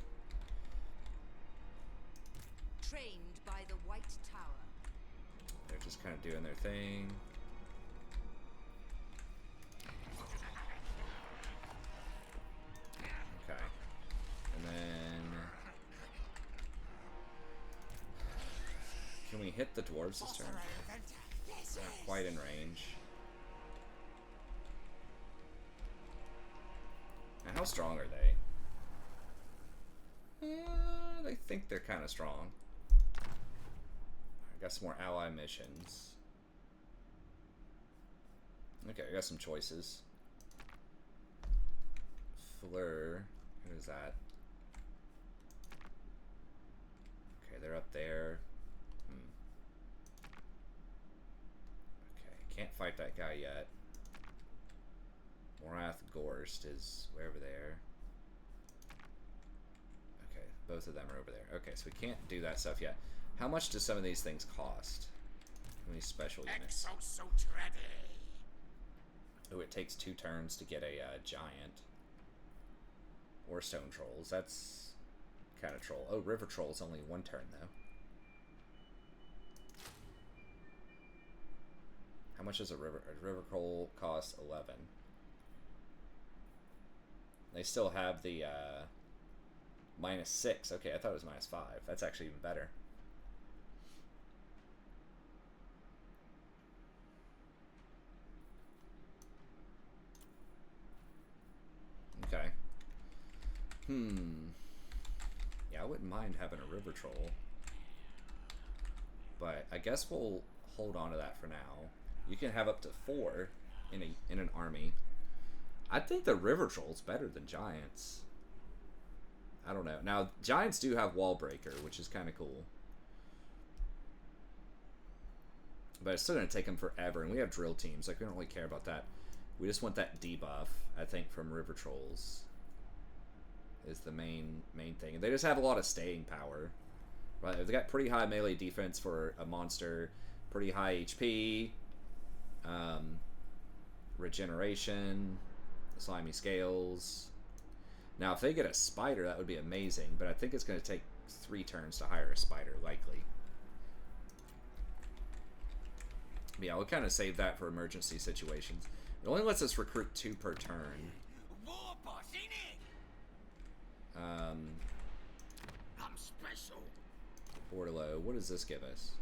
Trained by the White Tower. They're just kind of doing their thing. Okay. And then... Can we hit the dwarves this turn? Not quite in range. And how strong are they? They think they're kind of strong. I got some more ally missions. Okay, I got some choices. Fleur. Who is that? Okay, they're up there. Okay, can't fight that guy yet. Morath Gorst is way over there. Okay, both of them are over there. Okay, so we can't do that stuff yet. How much do some of these things cost? How many special units? Oh, it takes 2 turns to get a giant. Or stone trolls. That's kind of troll. Oh, river troll's only 1 turn, though. How much does a river troll cost? 11. They still have the -6. Okay, I thought it was -5. That's actually even better. Okay. Yeah, I wouldn't mind having a river troll. But I guess we'll hold on to that for now. You can have up to 4 in an army. I think the river troll's better than giants. I don't know. Now, giants do have wall breaker, which is kind of cool. But it's still going to take them forever, and we have drill teams. Like, we don't really care about that. We just want that debuff, I think, from river trolls is the main thing. And they just have a lot of staying power. Right? They've got pretty high melee defense for a monster, pretty high HP, regeneration, slimy scales. Now, if they get a spider, that would be amazing, but I think it's going to take 3 turns to hire a spider, likely. But yeah, we'll kind of save that for emergency situations. It only lets us recruit 2 per turn. War boss, ain't it? I'm special. Bordello, what does this give us?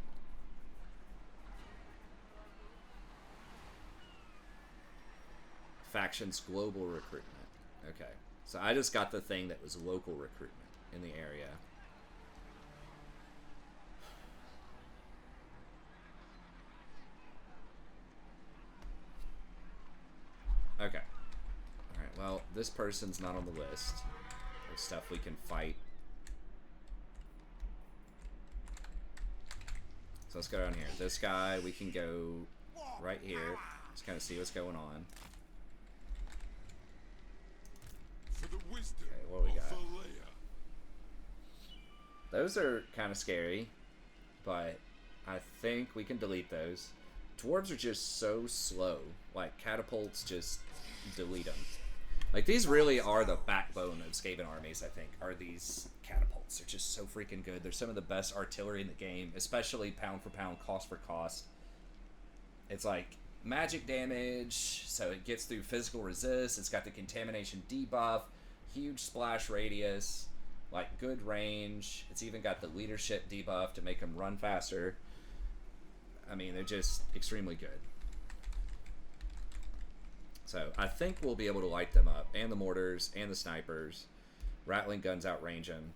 Factions global recruitment. Okay. So I just got the thing that was local recruitment in the area. Okay. Alright, well, this person's not on the list. There's stuff we can fight. So let's go down here. This guy, we can go right here. Just kind of see what's going on. For the wisdom Okay, what do we got? of Valea. Those are kind of scary, but I think we can delete those. Dwarves are just so slow. Like, catapults just delete them. Like, these really are the backbone of Skaven armies, I think, are these catapults. They're just so freaking good. They're some of the best artillery in the game, especially pound for pound, cost for cost. It's like magic damage, so it gets through physical resist. It's got the contamination debuff, huge splash radius, like good range. It's even got the leadership debuff to make them run faster. I mean, they're just extremely good. So I think we'll be able to light them up, and the mortars, and the snipers. Rattling guns outrange them.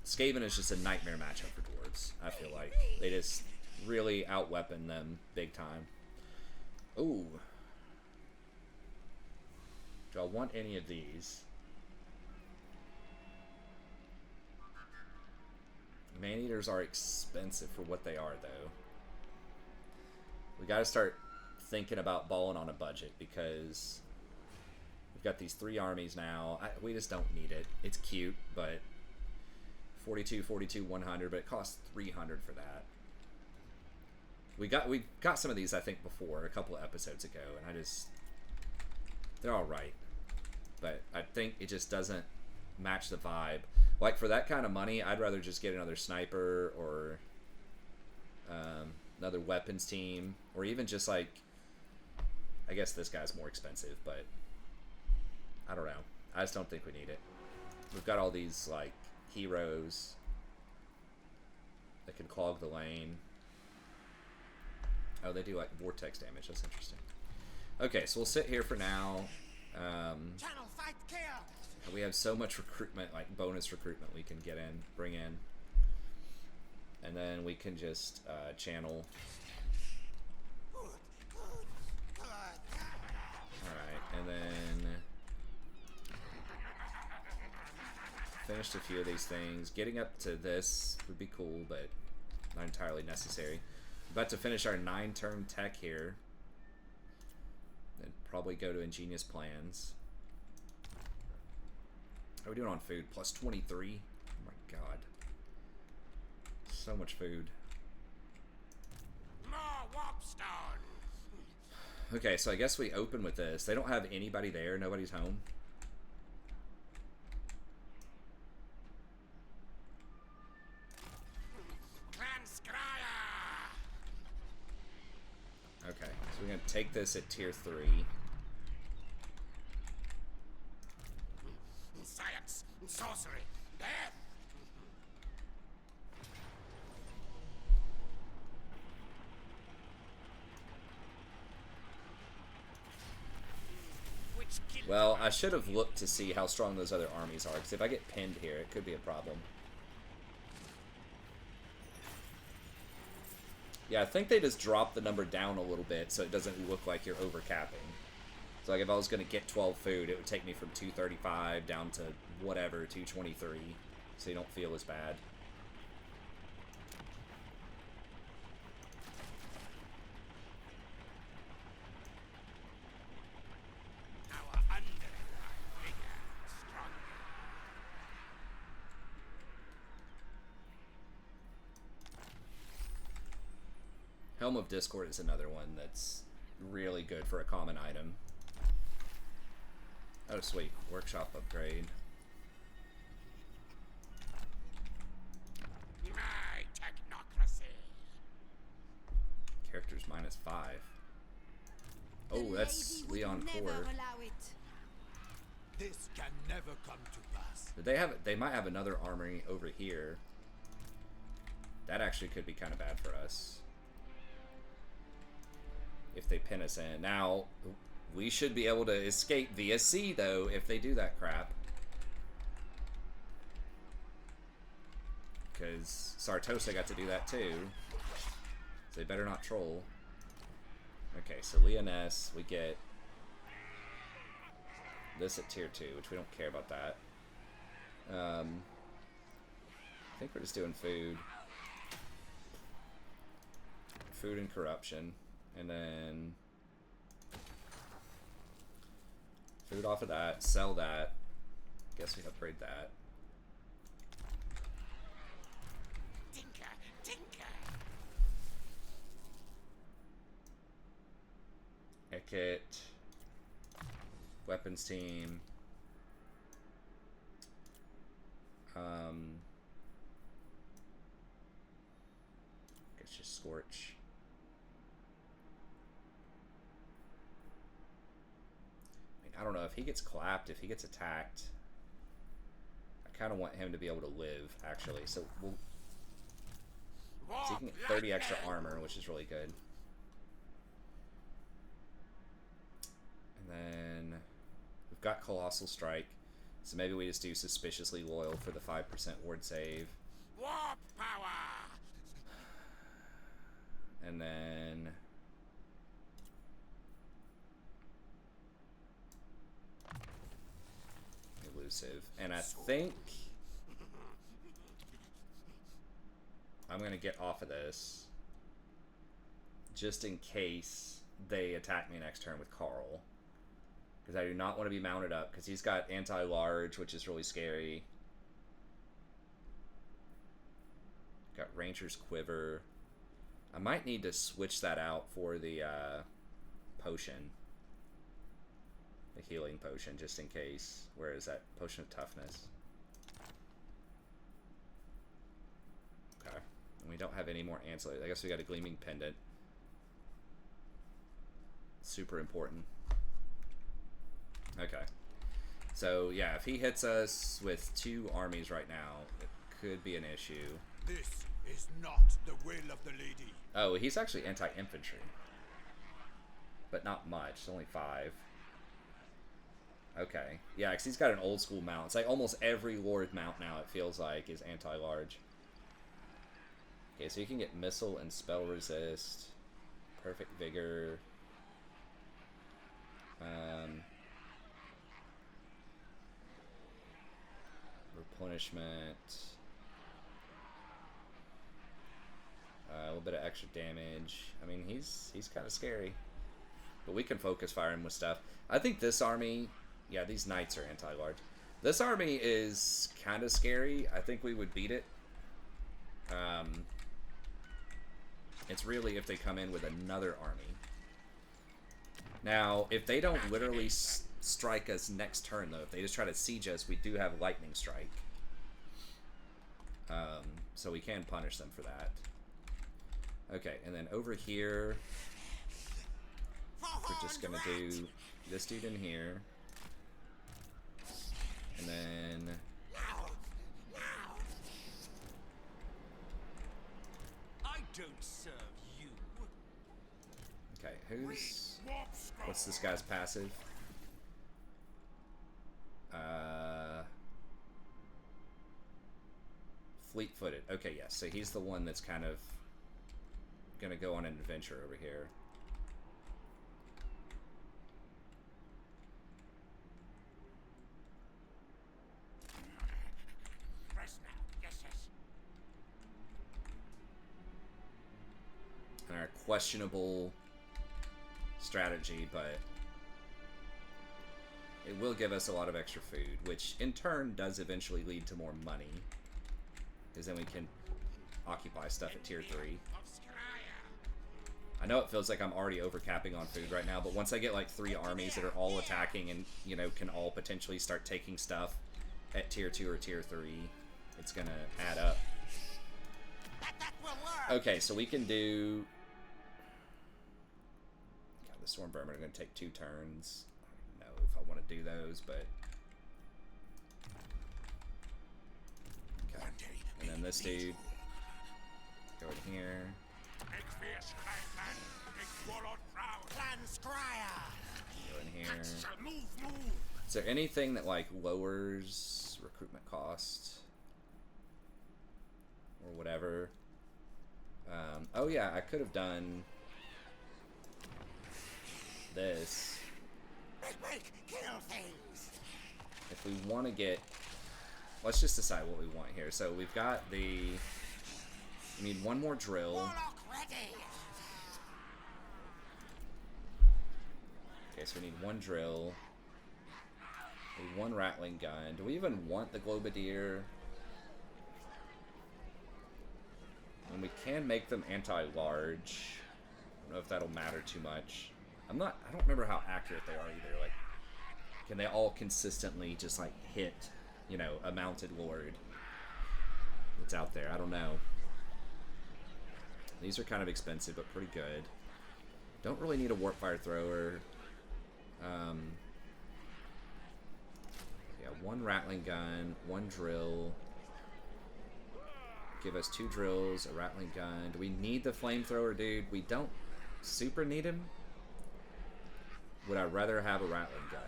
Skaven is just a nightmare matchup for dwarves, I feel like. They just really outweapon them big time. Ooh. Do I want any of these? Man-eaters are expensive for what they are, though. We gotta start thinking about balling on a budget, because we've got these 3 armies now. We just don't need it. It's cute, but 42, 42, 100, but it costs 300 for that. We got some of these, I think, before, a couple of episodes ago, and they're alright. But I think it just doesn't match the vibe. Like, for that kind of money, I'd rather just get another sniper, or another weapons team, or even just, like, I guess this guy's more expensive, but I don't know. I just don't think we need it. We've got all these, like, heroes that can clog the lane. Oh, they do, like, vortex damage. That's interesting. Okay, so we'll sit here for now. Channel fight kill. We have so much recruitment, like, bonus recruitment we can bring in. And then we can just channel. Alright, and then finished a few of these things. Getting up to this would be cool, but not entirely necessary. About to finish our 9-turn tech here. Then probably go to Ingenious Plans. How are we doing on food? Plus 23? Oh my god. So much food. More warpstone. Okay, so I guess we open with this. They don't have anybody there. Nobody's home. we're gonna take this at tier 3. Science, sorcery, death. Which killed Well, I should have looked to see how strong those other armies are, because if I get pinned here, it could be a problem. Yeah, I think they just dropped the number down a little bit so it doesn't look like you're overcapping. So like if I was going to get 12 food, it would take me from 235 down to whatever, 223, so you don't feel as bad. our underground bigger, stronger. Helm of Discord is another one that's really good for a common item. Oh, sweet. Workshop upgrade. My technocracy. Characters -5. Oh, that's Leon 4. Allow it. This can never come to pass. Did they have? They might have another armory over here. That actually could be kind of bad for us. If they pin us in. Now, we should be able to escape via sea, though, if they do that crap. Because Sartosa got to do that, too. So they better not troll. Okay, so Leoness, we get this at tier 2, which we don't care about that. I think we're just doing food. Food and corruption. And then food off of that, sell that. Guess we upgrade that. Tinker, tinker. Ikkit. Weapons team. Guess just Scorch. I don't know if he gets clapped, if he gets attacked. I kind of want him to be able to live, actually. So we'll. So he can get 30 extra armor, which is really good. And then we've got Colossal Strike, so maybe we just do Suspiciously Loyal for the 5% ward save. Warp power. And then Elusive. And I think I'm going to get off of this just in case they attack me next turn with Carl. Because I do not want to be mounted up, because he's got anti-large, which is really scary. Got Ranger's Quiver. I might need to switch that out for the potion. The healing potion, just in case. Where is that? Potion of Toughness. Okay. And we don't have any more ancillary. I guess we got a Gleaming Pendant. Super important. Okay. So, yeah, if he hits us with 2 armies right now, it could be an issue. This is not the will of the lady. Oh, he's actually anti-infantry. But not much. It's only 5. Okay. Yeah, because he's got an old school mount. It's like almost every Lord mount now, it feels like, is anti-large. Okay, so you can get Missile and Spell Resist. Perfect Vigor. Replenishment. A little bit of extra damage. I mean, he's kind of scary. But we can focus fire him with stuff. I think this army... Yeah, these knights are anti-large. This army is kind of scary. I think we would beat it. It's really if they come in with another army. Now, if they don't literally strike us next turn, though, if they just try to siege us, we do have Lightning Strike. So we can punish them for that. Okay, and then over here, we're just gonna do this dude in here. And then... I don't serve you. Okay, who's... What's this guy's passive? Fleet-footed. Okay, yes. So he's the one that's kind of gonna go on an adventure over here. Press now. Yes, yes. And our questionable strategy, but it will give us a lot of extra food, which in turn does eventually lead to more money, because then we can occupy stuff at tier 3. Of Scryer. I know it feels like I'm already overcapping on food right now, but once I get like 3 armies that are all attacking and, you know, can all potentially start taking stuff at tier 2 or tier 3, it's gonna add up. That will work. Okay, so we can do... God, the Storm Vermin are gonna take 2 turns. I don't know if I want to do those, but... Okay. And then this dude... Go in here. Make fierce Scryland. Make warlord proud. Plan Scryer. Go in here. Shall move. Is there anything that, like, lowers recruitment cost? Or whatever? Oh yeah, I could have done... this. Make kill things. If we want to get... Let's just decide what we want here. So we've got the... We need 1 more drill. Warlock ready. Okay, so we need 1 drill. We need 1 rattling gun. Do we even want the Globadier? And we can make them anti-large. I don't know if that'll matter too much. I don't remember how accurate they are either. Like, can they all consistently just like hit, you know, a mounted lord that's out there? I don't know. These are kind of expensive, but pretty good. Don't really need a warp fire thrower. Yeah, 1 rattling gun, 1 drill. Give us 2 drills, a rattling gun. Do we need the flamethrower, dude? We don't super need him. Would I rather have a rattling gun?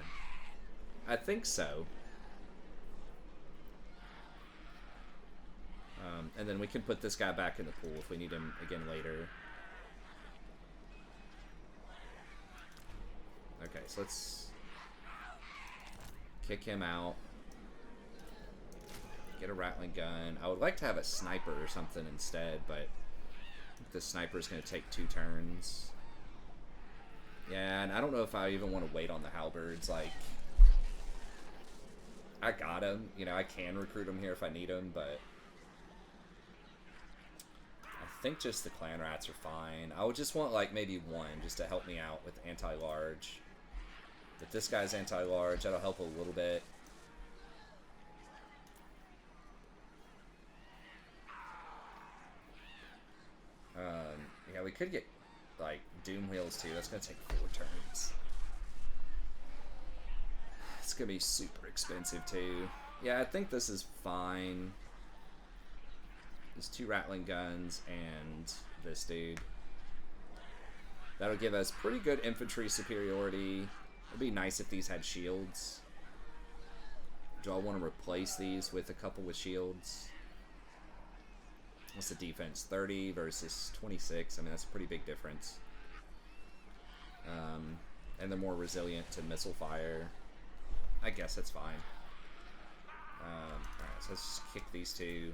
I think so. And then we can put this guy back in the pool if we need him again later. Okay, so let's kick him out. Get a rattling gun. I would like to have a sniper or something instead, but the sniper is going to take 2 turns. Yeah, and I don't know if I even want to wait on the halberds. Like, I got him. You know, I can recruit him here if I need him, but I think just the clan rats are fine. I would just want, like, maybe 1 just to help me out with anti-large. If this guy's anti-large, that'll help a little bit. Yeah, we could get, like, Doom Wheels too. That's gonna take 4 turns. It's gonna be super expensive too. Yeah, I think this is fine. There's 2 rattling guns and this dude. That'll give us pretty good infantry superiority. It'd be nice if these had shields. Do I want to replace these with a couple with shields? What's the defense? 30 versus 26. I mean, that's a pretty big difference. And they're more resilient to missile fire. I guess that's fine. Alright, so let's just kick these 2.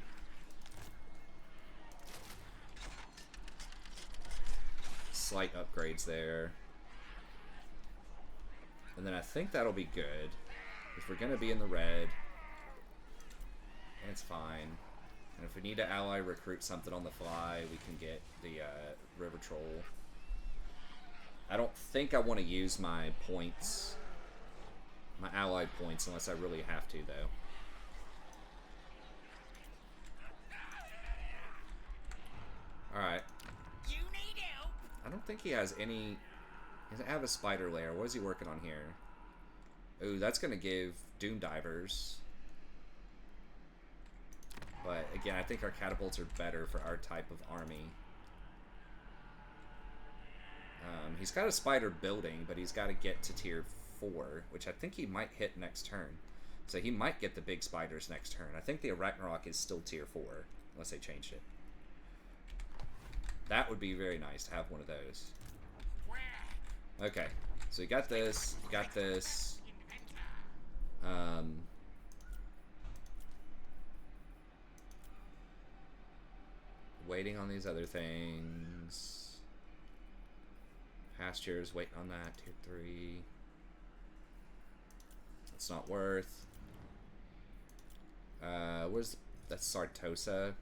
Slight upgrades there. And then I think that'll be good. If we're going to be in the red, it's fine. And if we need to ally recruit something on the fly, we can get the River Troll. I don't think I want to use my points, my allied points, unless I really have to, though. Alright. You need help. I don't think he has any... I have a spider lair. What is he working on here? Ooh, that's going to give Doom Divers. But again, I think our catapults are better for our type of army. He's got a spider building, but he's got to get to tier 4, which I think he might hit next turn. So he might get the big spiders next turn. I think the Ragnarok is still tier 4, unless they changed it. That would be very nice to have one of those. Okay, so you got this, you got this. Waiting on these other things. Pastures, waiting on that, tier 3. It's not worth. Where's... That's Sartosa.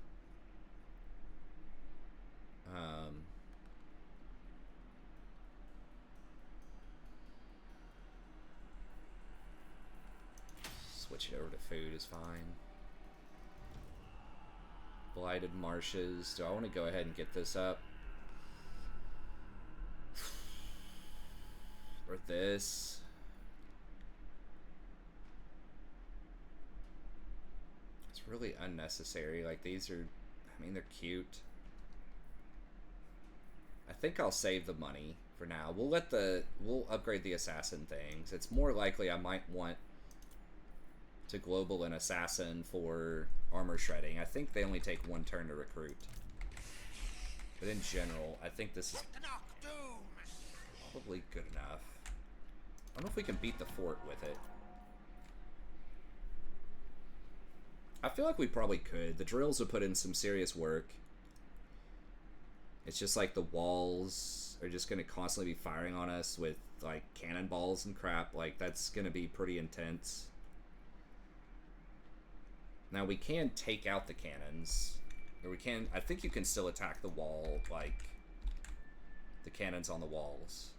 Switch it over to food is fine. Blighted Marshes. Do I want to go ahead and get this up? Or this? It's really unnecessary. Like, these are... I mean, they're cute. I think I'll save the money for now. We'll upgrade the assassin things. It's more likely I might want to global an assassin for armor shredding. I think they only take 1 turn to recruit. But in general, I think this is probably good enough. I don't know if we can beat the fort with it. I feel like we probably could. The drills would put in some serious work. It's just like the walls are just going to constantly be firing on us with like cannonballs and crap. Like, that's going to be pretty intense. Now we can take out the cannons. Or we can... I think you can still attack the wall, like the cannons on the walls.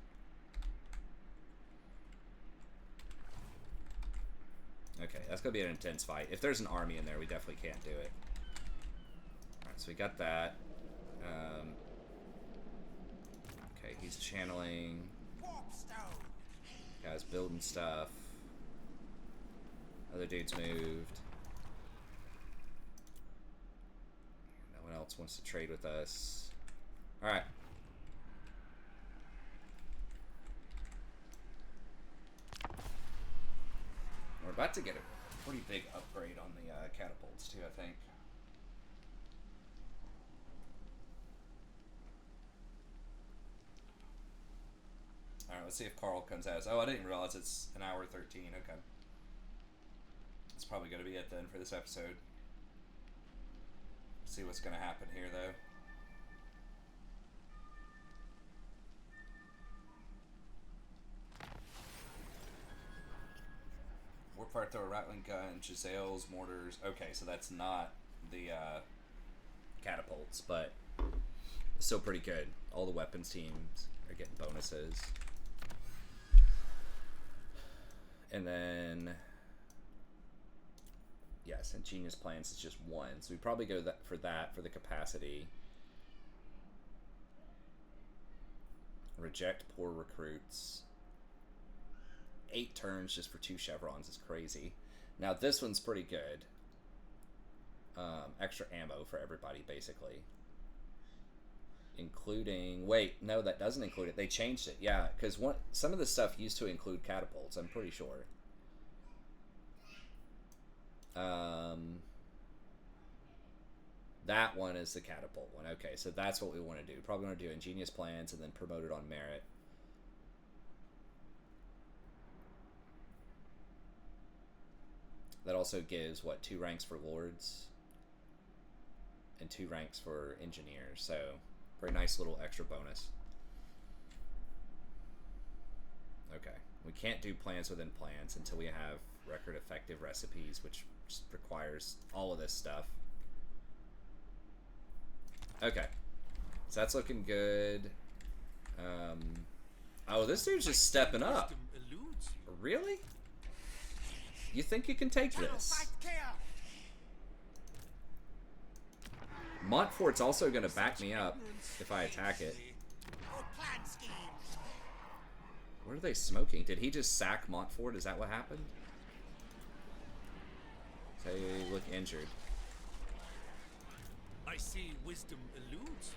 Okay, that's going to be an intense fight. If there's an army in there, we definitely can't do it. Alright, so we got that. Okay, he's channeling. Guys building stuff. Other dude's moved. No one else wants to trade with us. Alright. We're about to get a pretty big upgrade on the catapults too, I think. Alright, let's see if Carl comes at us. Oh, I didn't realize it's an hour 13. Okay. That's probably going to be it then for this episode. See what's going to happen here, though. Warpfire throw a rattling gun, Giselles, mortars. Okay, so that's not the catapults, but it's still pretty good. All the weapons teams are getting bonuses. And then, yes, Ingenious Plans is just 1. So we probably go for that for the capacity. Reject poor recruits. 8 turns just for 2 chevrons is crazy. Now this one's pretty good. Extra ammo for everybody, basically. Including... Wait, no, that doesn't include it. They changed it, yeah. Because some of the stuff used to include catapults, I'm pretty sure. That one is the catapult one. Okay, so that's what we want to do. Probably want to do Ingenious Plans and then promote it on merit. That also gives, what, 2 ranks for Lords? And 2 ranks for Engineers, so very nice little extra bonus. Okay, we can't do plans within plans until we have record effective recipes, which just requires all of this stuff. Okay, so that's looking good. Oh, this dude's just stepping up. Really? You think you can take this? Montfort's also going to back me up if I attack it. What are they smoking? Did he just sack Montfort? Is that what happened? They look injured. I see wisdom eludes.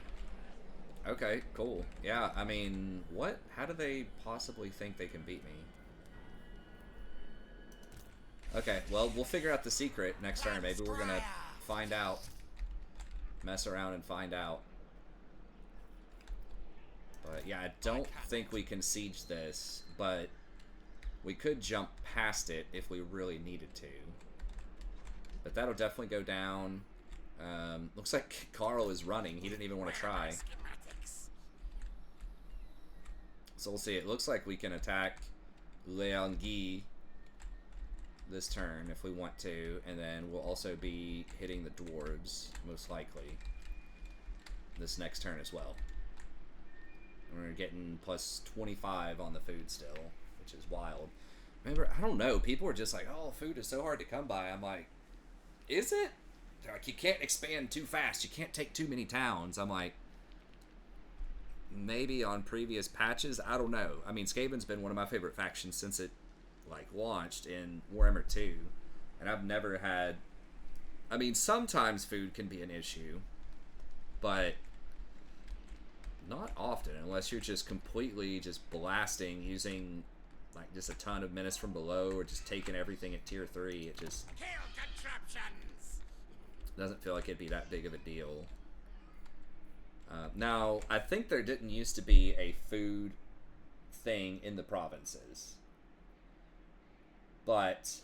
Okay, cool. Yeah, I mean, what? How do they possibly think they can beat me? Okay, well, we'll figure out the secret next turn. Maybe we're gonna find out. Mess around and find out. But yeah, I don't think we can siege this, but we could jump past it if we really needed to. But that'll definitely go down. Looks like Carl is running. He didn't even want to try. So we'll see. It looks like we can attack Leongi this turn if we want to, and then we'll also be hitting the dwarves, most likely, this next turn as well. And we're getting plus 25 on the food still, which is wild. Remember, I don't know, people are just like, oh, food is so hard to come by. I'm like, is it? They're like, you can't expand too fast. You can't take too many towns. I'm like, maybe on previous patches, I don't know. I mean, Skaven's been one of my favorite factions since it like launched in Warhammer 2, and I've never had, I mean, sometimes food can be an issue, but not often, unless you're just completely just blasting using like just a ton of menace from below, or just taking everything at tier 3. It just doesn't feel like it'd be that big of a deal. Now, I think there didn't used to be a food thing in the provinces, but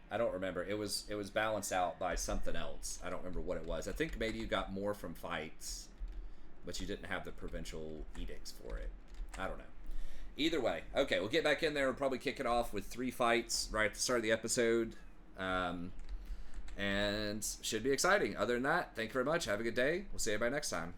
I don't remember. It was balanced out by something else. I don't remember what it was. I think maybe you got more from fights, but you didn't have the provincial edicts for it. I don't know. Either way, okay, we'll get back in there. We'll probably kick it off with 3 fights right at the start of the episode. And should be exciting. Other than that, thank you very much. Have a good day. We'll see you by next time.